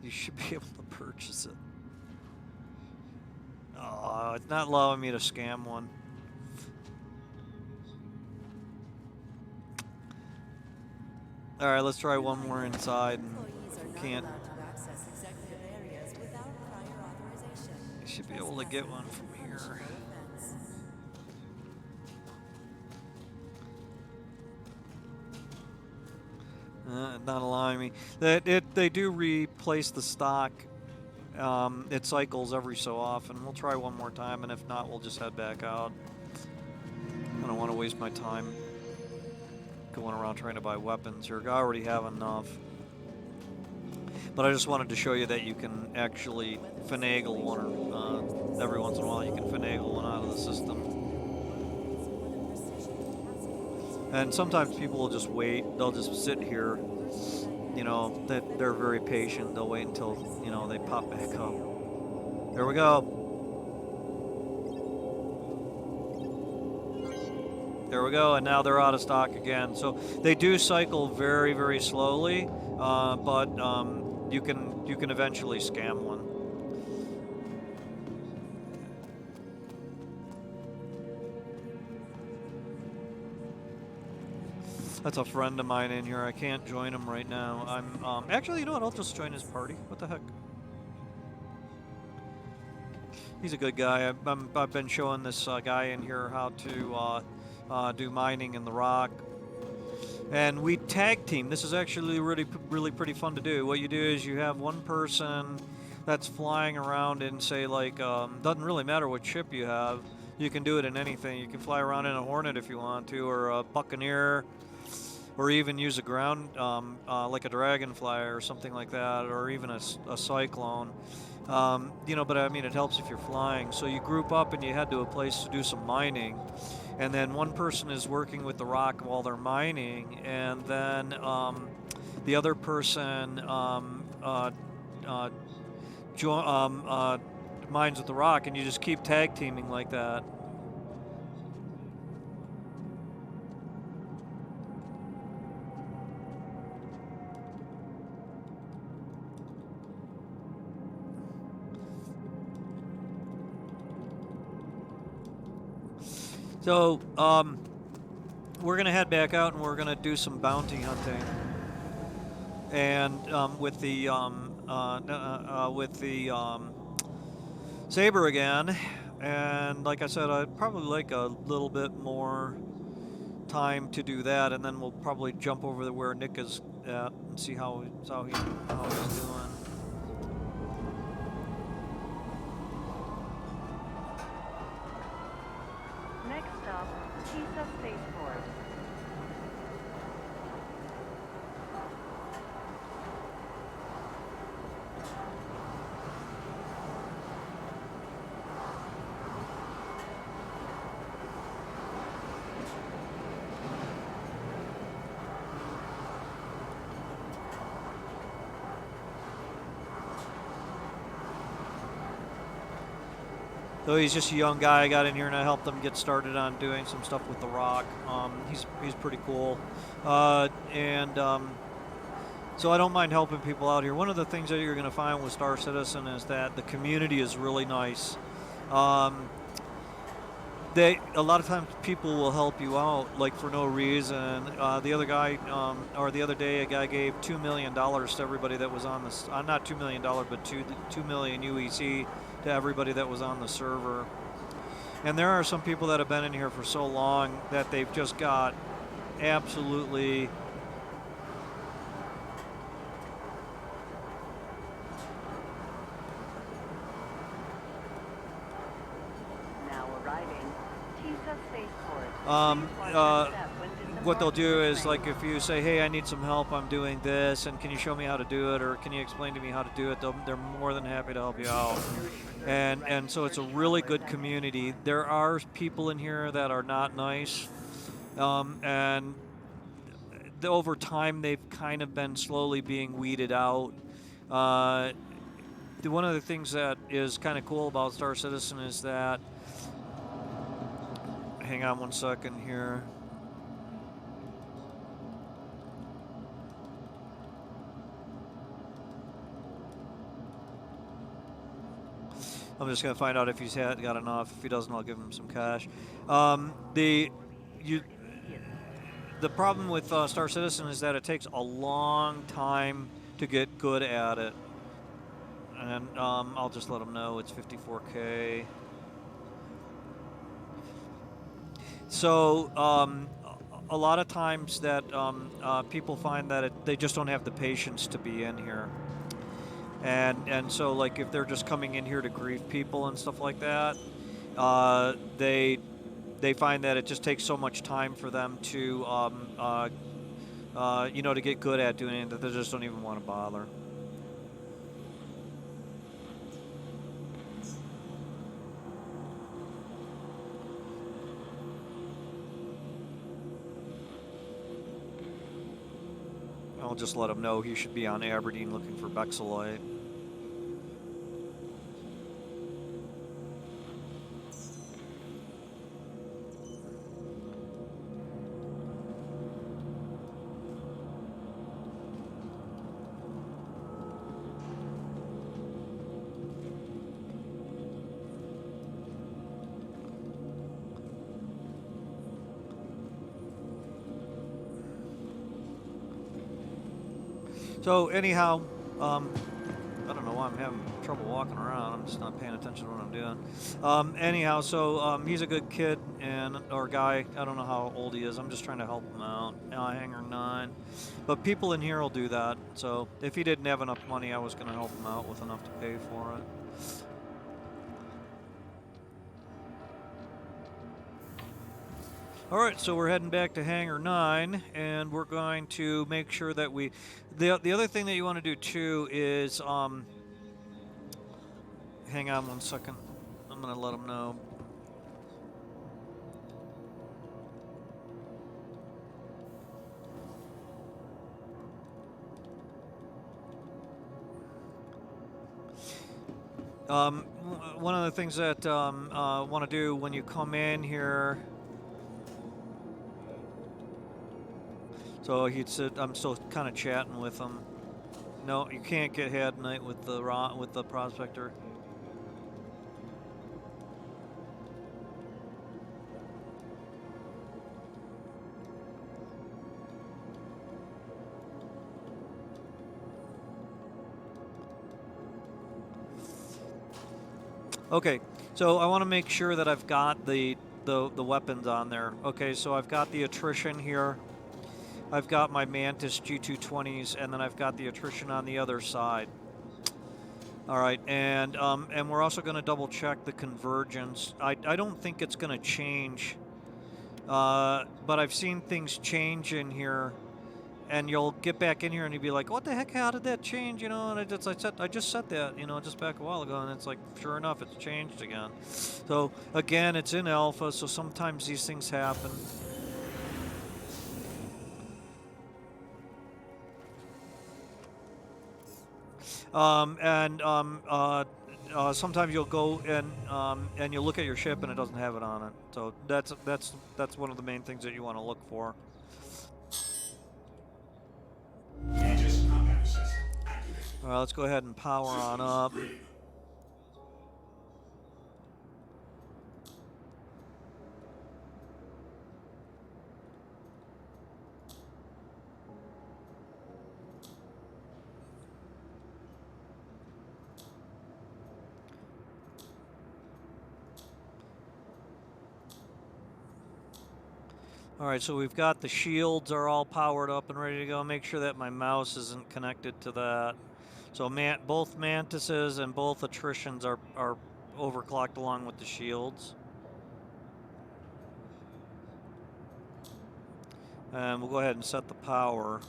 you should be able to purchase it. Oh, it's not allowing me to scam one. All right, let's try one more inside. And can't. You should be able to get one from here. Not allowing me. They do replace the stock. It cycles every so often. We'll try one more time, and if not, we'll just head back out. I don't want to waste my time going around trying to buy weapons here. I already have enough. But I just wanted to show you that you can actually finagle one, or every once in a while you can finagle one out of the system. And sometimes people will just wait. They'll just sit here. You know, they're very patient. They'll wait until, you know, they pop back up. There we go. There we go, and now they're out of stock again. So they do cycle very, very slowly, but you can eventually scam one. That's a friend of mine in here. I can't join him right now. I'm actually, you know what? I'll just join his party. What the heck? He's a good guy. I've been showing this guy in here how to do mining in the rock, and we tag team. This is actually really pretty fun to do. What you do is you have one person that's flying around in, say, like, doesn't really matter what ship you have. You can do it in anything. You can fly around in a Hornet if you want to, or a Buccaneer, or even use a ground, like a Dragonfly or something like that, or even a Cyclone. You know, but I mean, it helps if you're flying. So you group up and you head to a place to do some mining, and then one person is working with the rock while they're mining, and then the other person mines with the rock, and you just keep tag teaming like that. So we're gonna head back out and we're gonna do some bounty hunting, and with the Sabre again. And like I said, I'd probably like a little bit more time to do that, and then we'll probably jump over to where Nick is at and see how he's doing. Next stop, Tisa Spaceport. So he's just a young guy. I got in here and I helped him get started on doing some stuff with the rock. He's pretty cool, so I don't mind helping people out here. One of the things that you're going to find with Star Citizen is that the community is really nice. A lot of times people will help you out like for no reason. The other guy, or the other day, a guy gave $2 million to everybody that was on this. Not $2 million, but 2 million UEC to everybody that was on the server. And there are some people that have been in here for so long that they've just got absolutely what they'll do is, like, if you say, hey, I need some help, I'm doing this, and can you show me how to do it, or can you explain to me how to do it, they're more than happy to help you out. And so it's a really good community. There are people in here that are not nice, and over time they've kind of been slowly being weeded out. One of the things that is kind of cool about Star Citizen is that, hang on one second here. I'm just going to find out if he's got enough. If he doesn't, I'll give him some cash. The problem with Star Citizen is that it takes a long time to get good at it. And I'll just let him know it's 54K. So a lot of times that people find that they just don't have the patience to be in here. And so, like, if they're just coming in here to grief people and stuff like that, they find that it just takes so much time for them to, to get good at doing it that they just don't even want to bother. I'll just let him know he should be on Aberdeen looking for Bexelite. So anyhow, I don't know why I'm having trouble walking around. I'm just not paying attention to what I'm doing. Anyhow, so he's a good kid or guy. I don't know how old he is. I'm just trying to help him out. Hangar 9. But people in here will do that. So if he didn't have enough money, I was going to help him out with enough to pay for it. All right, so we're heading back to Hangar 9, and we're going to make sure that we... The other thing that you want to do, too, is... hang on one second. I'm going to let them know. One of the things that want to do when you come in here... So he'd said, I'm still kind of chatting with him. No, you can't get head night with the prospector. Okay, so I want to make sure that I've got the weapons on there. Okay, so I've got the attrition here. I've got my Mantis G220s, and then I've got the attrition on the other side. All right, and we're also going to double check the convergence. I don't think it's going to change, but I've seen things change in here, and you'll get back in here and you'll be like, "What the heck? How did that change?" You know, and I just set that, you know, just back a while ago, and it's like, sure enough, it's changed again. So again, it's in alpha, so sometimes these things happen. Sometimes you'll go and you'll look at your ship and it doesn't have it on it. So that's one of the main things that you want to look for. Aegis combat assist activated. All right, let's go ahead and power on up. Green. All right, so we've got the shields are all powered up and ready to go. Make sure that my mouse isn't connected to that. So both mantises and both attritions are overclocked along with the shields. And we'll go ahead and set the power.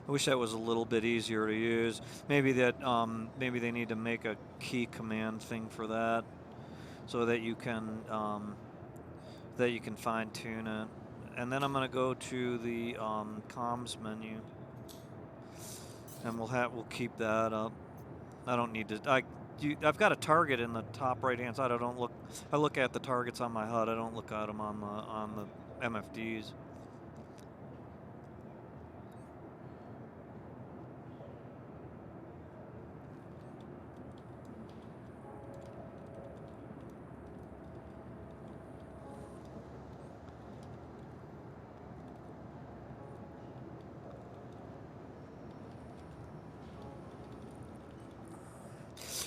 I wish that was a little bit easier to use. Maybe that maybe they need to make a key command thing for that, so that you can fine tune it. And then I'm going to go to the comms menu, and we'll keep that up. I don't need to. I've got a target in the top right hand side. I look at the targets on my HUD. I don't look at them on the MFDs.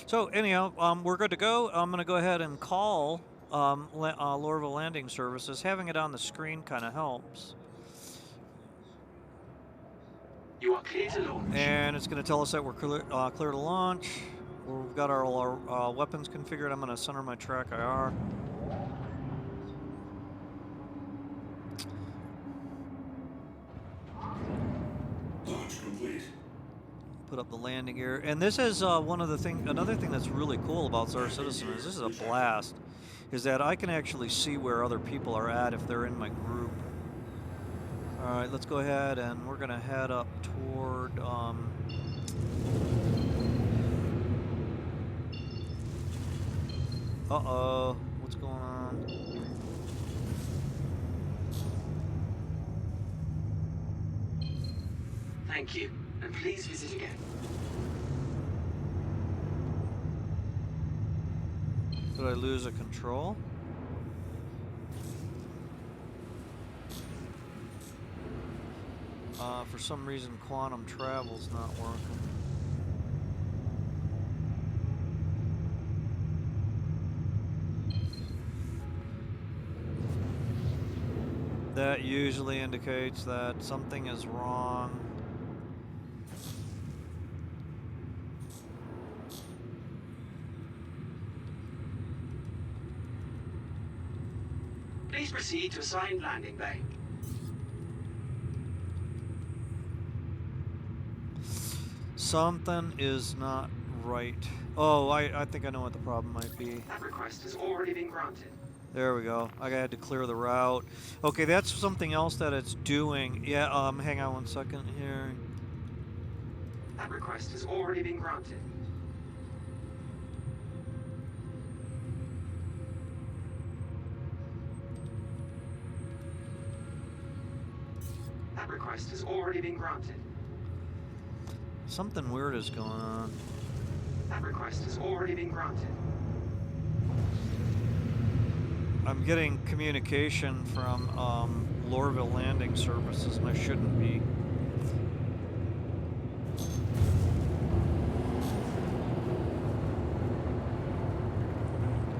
So anyhow, we're good to go. I'm going to go ahead and call Lorville Landing Services. Having it on the screen kind of helps. You are clear to launch. And it's going to tell us that we're clear to launch. We've got our weapons configured. I'm going to center my track IR. Launch complete. Put up the landing gear, and this is another thing that's really cool about Star Citizen is this is a blast, is that I can actually see where other people are at if they're in my group. All right, let's go ahead and we're gonna head up toward uh-oh, what's going on? Thank you, and please visit again. Did I lose a control? For some reason, quantum travel's not working. That usually indicates that something is wrong. Please proceed to assigned landing bay. Something is not right. Oh, I think I know what the problem might be. That request has already been granted. There we go. I had to clear the route. Okay, that's something else that it's doing. Yeah, hang on one second here. That request has already been granted. That request has already been granted. Something weird is going on. That request has already been granted. I'm getting communication from Lorville Landing Services, and I shouldn't be.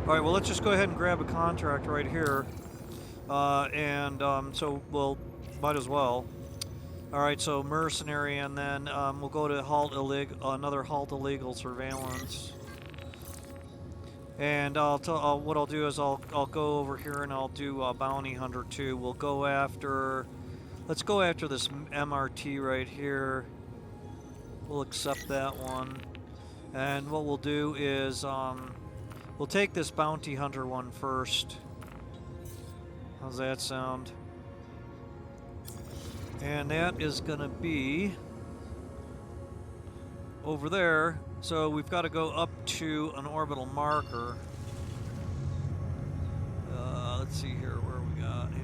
All right, well, let's just go ahead and grab a contract right here. So we'll might as well. All right, so mercenary, and then we'll go to another halt illegal surveillance. And what I'll do is I'll go over here and I'll do bounty hunter too. We'll go after. Let's go after this MRT right here. We'll accept that one. And what we'll do is we'll take this bounty hunter one first. How's that sound? And that is gonna be over there. So we've got to go up to an orbital marker. Let's see here where we got here.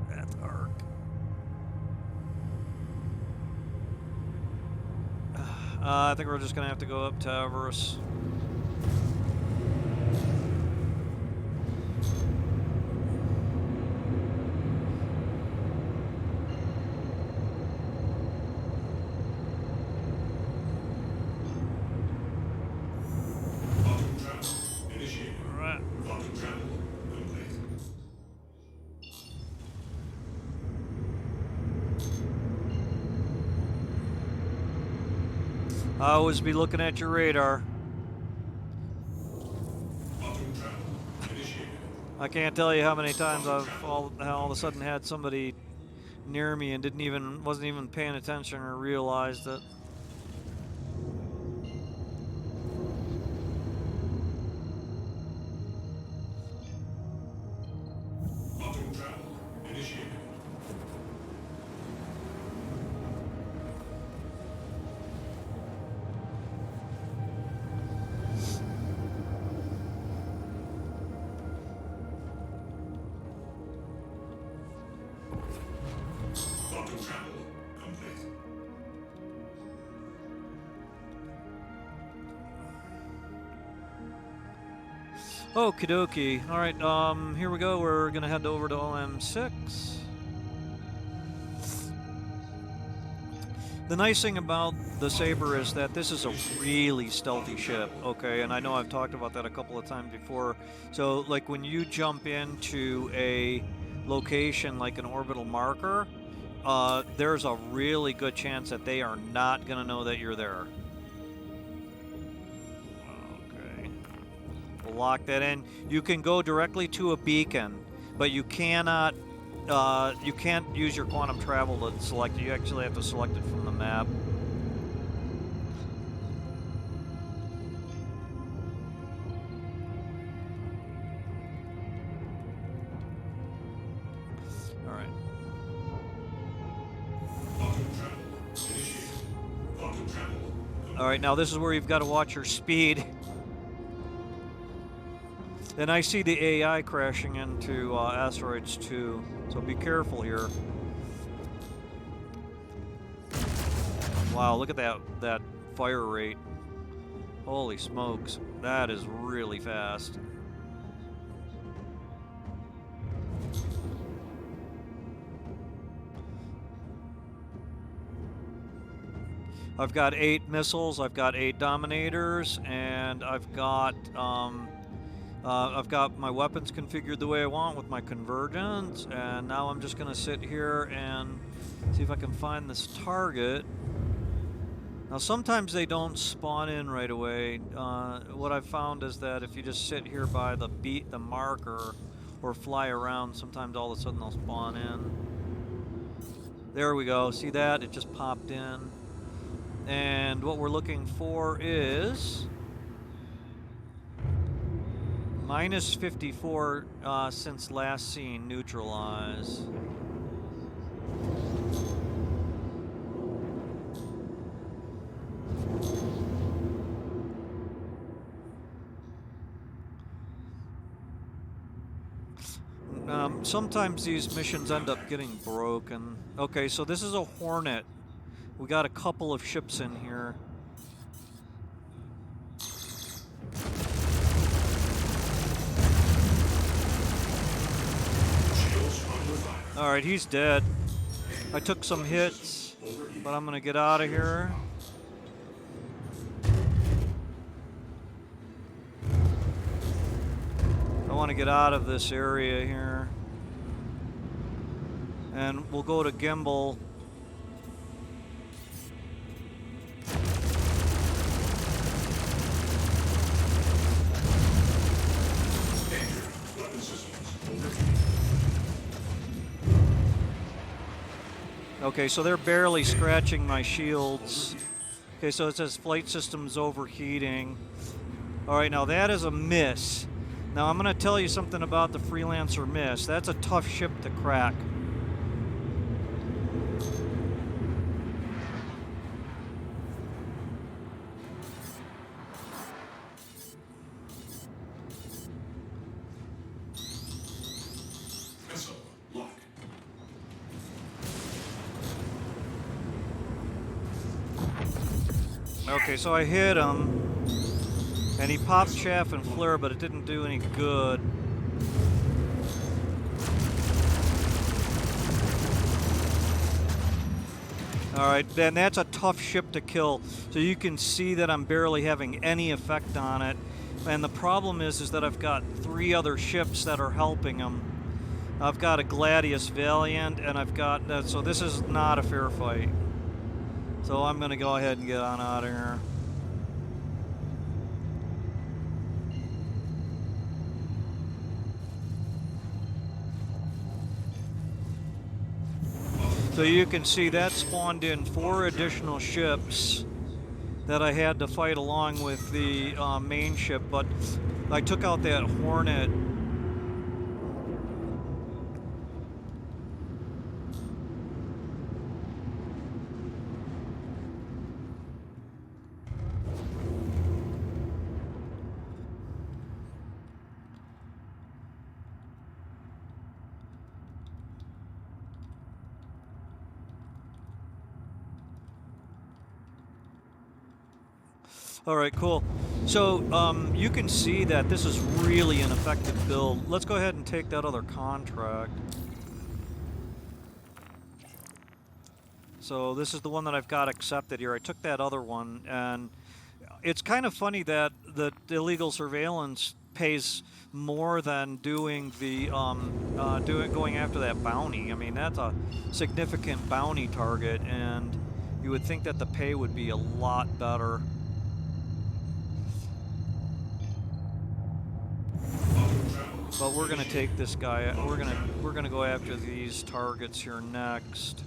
That's arc. I think we're just gonna have to go up to Everest. Always be looking at your radar. I can't tell you how many times I've all of a sudden had somebody near me and wasn't even paying attention or realized it. Okie dokie. Alright, here we go. We're gonna head over to OM6. The nice thing about the Sabre is that this is a really stealthy ship, okay? And I know I've talked about that a couple of times before. So, like, when you jump into a location like an orbital marker, there's a really good chance that they are not gonna know that you're there. Lock that in. You can go directly to a beacon, but you cannot. You can't use your quantum travel to select it. You actually have to select it from the map. All right. All right. Now this is where you've got to watch your speed. And I see the AI crashing into asteroids too, so be careful here. Wow, look at that fire rate. Holy smokes, that is really fast. I've got 8 missiles, I've got 8 dominators, and I've got I've got my weapons configured the way I want with my convergence, and now I'm just going to sit here and see if I can find this target. Now sometimes they don't spawn in right away. What I've found is that if you just sit here by the marker, or fly around, sometimes all of a sudden they'll spawn in. There we go, see that? It just popped in. And what we're looking for is minus 54 since last seen, neutralize. Sometimes these missions end up getting broken. Okay, so this is a Hornet. We got a couple of ships in here. Alright, he's dead. I took some hits, but I'm gonna get out of here. I want to get out of this area here. And we'll go to gimbal. Okay, so they're barely scratching my shields. Okay, so it says flight systems overheating. All right, now that is a miss. Now I'm going to tell you something about the Freelancer miss. That's a tough ship to crack. Missile locked. Okay, so I hit him. And he popped chaff and flare, but it didn't do any good. Alright, then that's a tough ship to kill. So you can see that I'm barely having any effect on it. And the problem is that I've got 3 other ships that are helping him. I've got a Gladius Valiant, and I've got... so this is not a fair fight. So I'm going to go ahead and get on out of here. So you can see that spawned in 4 additional ships that I had to fight along with the main ship, but I took out that Hornet. All right, cool. So you can see that this is really an effective build. Let's go ahead and take that other contract. So this is the one that I've got accepted here. I took that other one, and it's kind of funny that the illegal surveillance pays more than doing the going after that bounty. I mean, that's a significant bounty target, and you would think that the pay would be a lot better. But we're gonna take this guy. We're gonna go after these targets here next.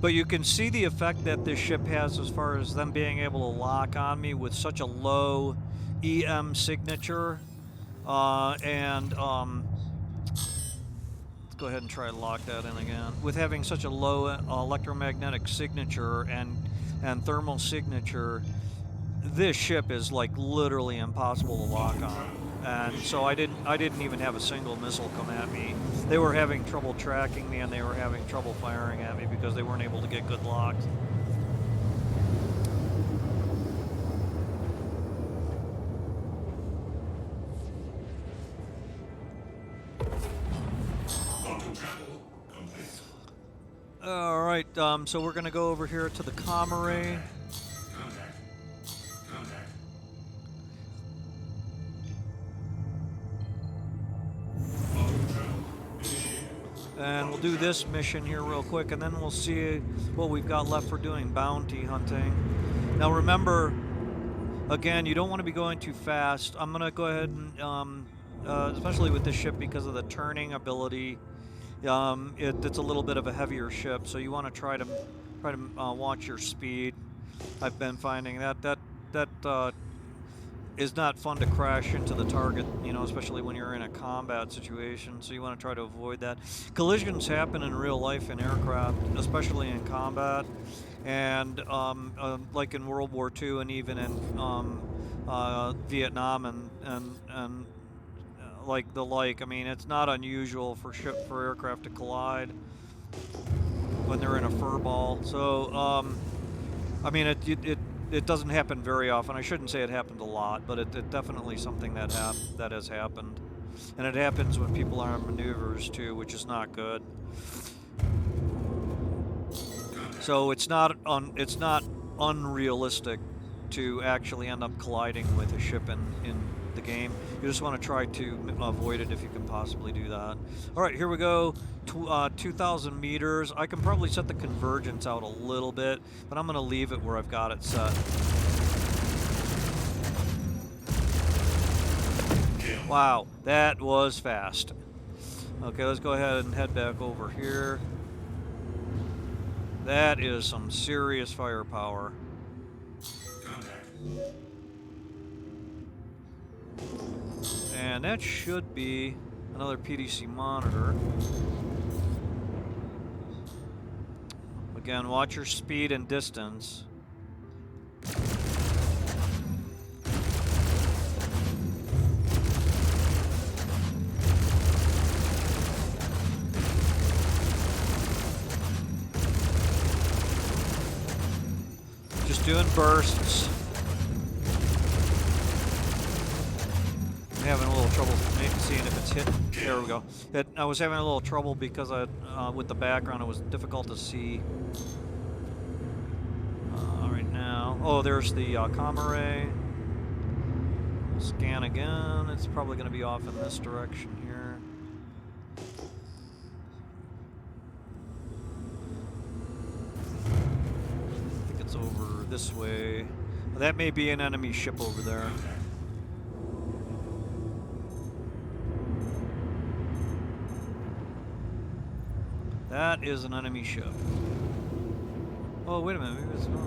But you can see the effect that this ship has as far as them being able to lock on me with such a low EM signature. Let's go ahead and try to lock that in again. With having such a low electromagnetic signature and thermal signature, this ship is like literally impossible to lock on. And so I didn't even have a single missile come at me. They were having trouble tracking me, and they were having trouble firing at me because they weren't able to get good locks. All right, so we're gonna go over here to the Comrie. And we'll do this mission here real quick, and then we'll see what we've got left for doing bounty hunting. Now remember, again, you don't want to be going too fast. I'm going to go ahead and, especially with this ship because of the turning ability, it's a little bit of a heavier ship, so you want to try to watch your speed. I've been finding that is not fun to crash into the target, you know, especially when you're in a combat situation, so you want to try to avoid that. Collisions happen in real life in aircraft, especially in combat, and like in World War II and even in Vietnam and like the like. I mean, it's not unusual for aircraft to collide when they're in a fur ball. So, I mean, it doesn't happen very often. I shouldn't say it happened a lot, but it definitely something that has happened, and it happens when people are on maneuvers too, which is not good. So it's not unrealistic to actually end up colliding with a ship in the game. You just want to try to avoid it if you can possibly do that. All right, here we go. 2,000 meters. I can probably set the convergence out a little bit, but I'm going to leave it where I've got it set. Wow, that was fast. Okay, let's go ahead and head back over here. That is some serious firepower. And that should be another PDC monitor. Again, watch your speed and distance. Just doing bursts. Having a little trouble seeing if it's hit. There we go. I was having a little trouble because with the background it was difficult to see. Right now, oh, there's the comm array. We'll scan again. It's probably going to be off in this direction here. I think it's over this way. That may be an enemy ship over there. That is an enemy ship. Oh, wait a minute. Maybe it's not.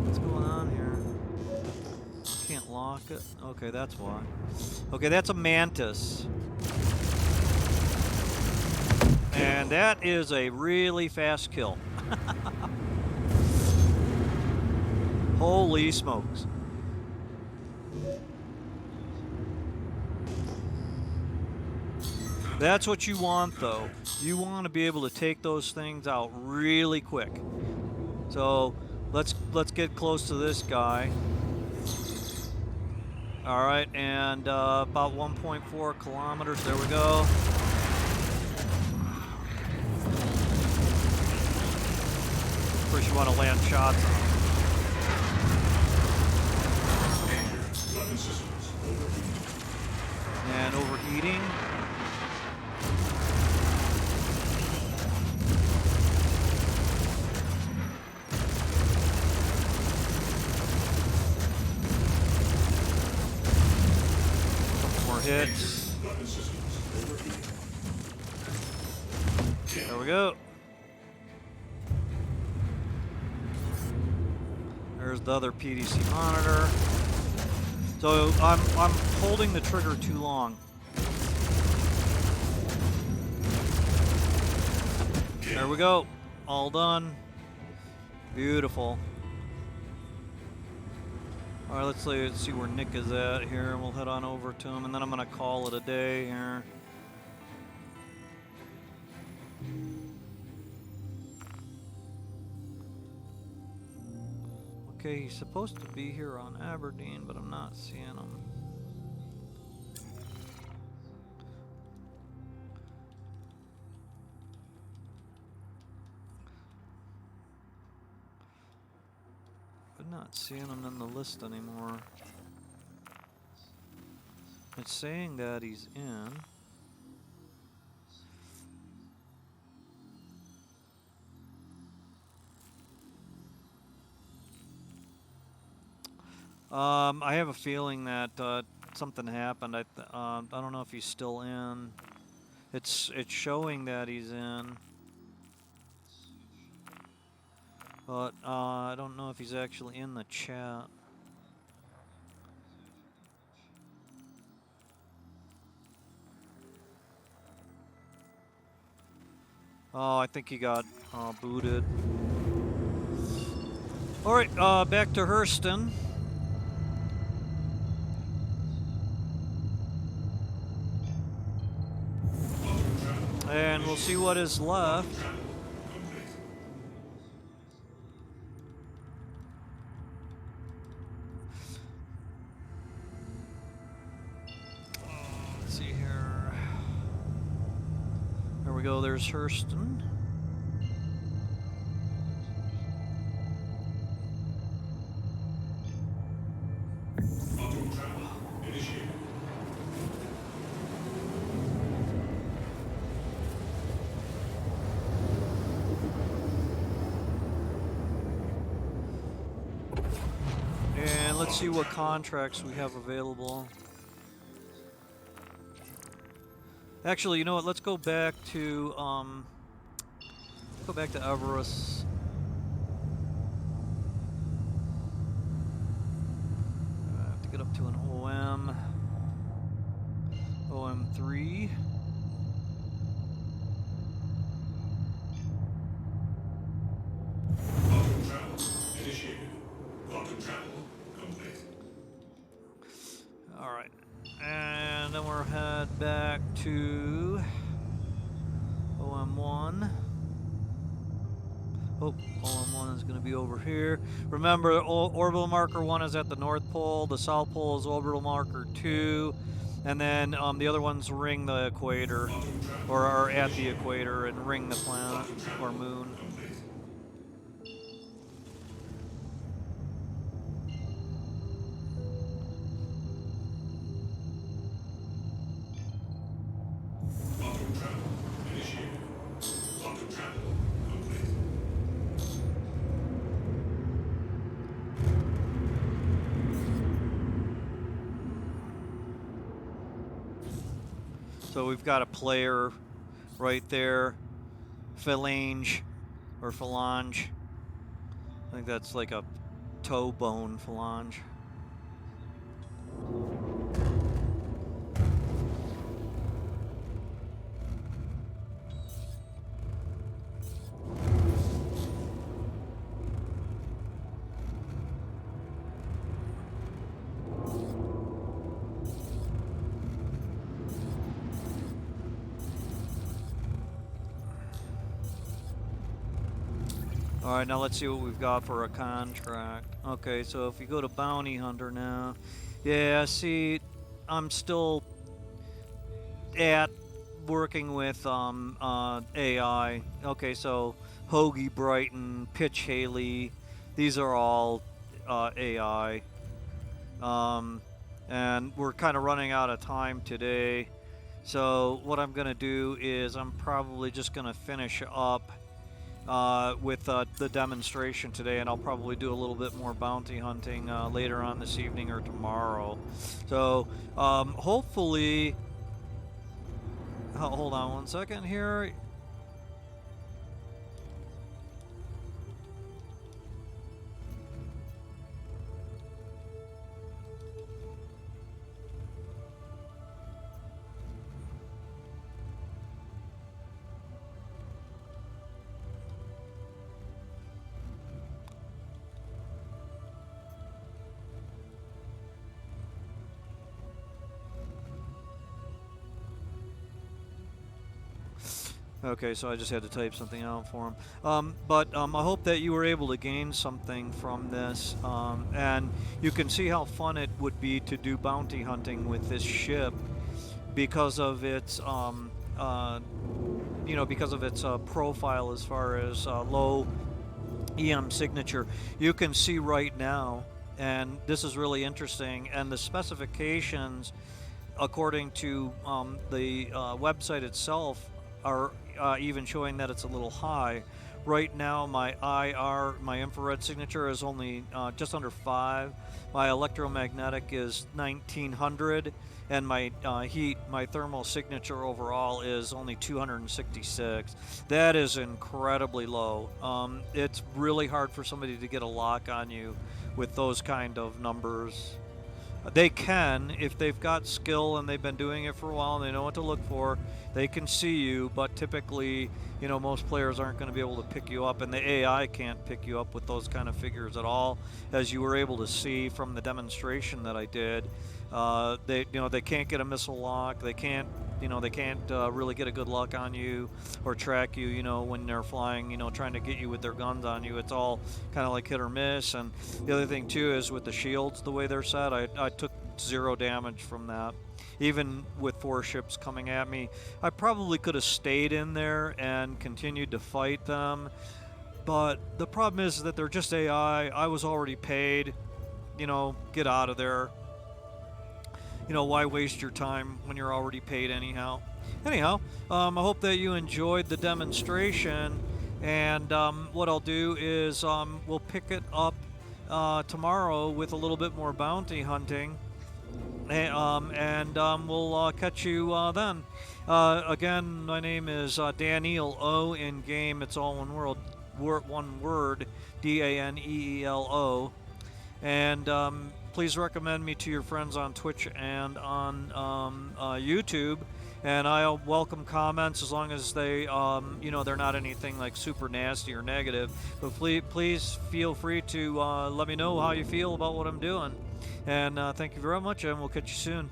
What's going on here? Can't lock it. Okay, that's why. Okay, that's a Mantis. And that is a really fast kill. Holy smokes. That's what you want, though. You want to be able to take those things out really quick. So let's get close to this guy. All right, and about 1.4 kilometers. There we go. First, you want to land shots on him. And overheating. Hits. There we go. There's the other PDC monitor. So I'm holding the trigger too long. There we go. All done. Beautiful. All right, let's see where Nick is at here, and we'll head on over to him, and then I'm going to call it a day here. Okay, he's supposed to be here on Aberdeen, but I'm not seeing him. I'm not seeing him in the list anymore. It's saying that he's in. I have a feeling that something happened. I don't know if he's still in. It's showing that he's in, but I don't know if he's actually in the chat. Oh, I think he got booted. All right, back to Hurston. And we'll see what is left. Let's see here. There we go, there's Hurston. And let's see what contracts we have available. Actually, you know what? Let's go back to Everest. I have to get up to an OM3. Quantum travel initiated. Quantum travel complete. All right, and then we'll head back to OM1. Oh, OM1 is going to be over here. Remember, orbital marker 1 is at the North Pole. The South Pole is orbital marker 2. And then the other ones ring the equator, or are at the equator and ring the planet or moon. Quantum travel initiated. Quantum travel complete. So we've got a player right there, phalange or phalange. I think that's like a toe bone phalange. All right, now let's see what we've got for a contract. Okay, so if you go to Bounty Hunter now, yeah, see, I'm still at working with AI. Okay, so Hoagie Brighton, Pitch Haley, these are all AI. And we're kind of running out of time today. So what I'm going to do is I'm probably just going to finish up with the demonstration today, and I'll probably do a little bit more bounty hunting later on this evening or tomorrow. So hopefully, hold on one second here. Okay, so I just had to type something out for him. But I hope that you were able to gain something from this. And you can see how fun it would be to do bounty hunting with this ship because of its, because of its profile as far as low EM signature. You can see right now, and this is really interesting, and the specifications, according to the website itself, are even showing that it's a little high. Right now, my IR, my infrared signature is only just under 5. My electromagnetic is 1900, and my my thermal signature overall is only 266. That is incredibly low. It's really hard for somebody to get a lock on you with those kind of numbers. They can, if they've got skill and they've been doing it for a while and they know what to look for, they can see you, but typically, most players aren't going to be able to pick you up, and the AI can't pick you up with those kind of figures at all, as you were able to see from the demonstration that I did. They can't get a missile lock. They can't really get a good lock on you or track you, when they're flying, trying to get you with their guns on you. It's all kind of like hit or miss. And the other thing, too, is with the shields, the way they're set, I took 0 damage from that. Even with 4 ships coming at me, I probably could have stayed in there and continued to fight them. But the problem is that they're just AI. I was already paid. Get out of there. Why waste your time when you're already paid anyhow? Anyhow, I hope that you enjoyed the demonstration, and what I'll do is we'll pick it up tomorrow with a little bit more bounty hunting, and we'll catch you then. Again, my name is Daniel O in game. It's all one word, Daneelo. And please recommend me to your friends on Twitch and on YouTube. And I'll welcome comments as long as they're not anything like super nasty or negative. But please feel free to let me know how you feel about what I'm doing. And thank you very much, and we'll catch you soon.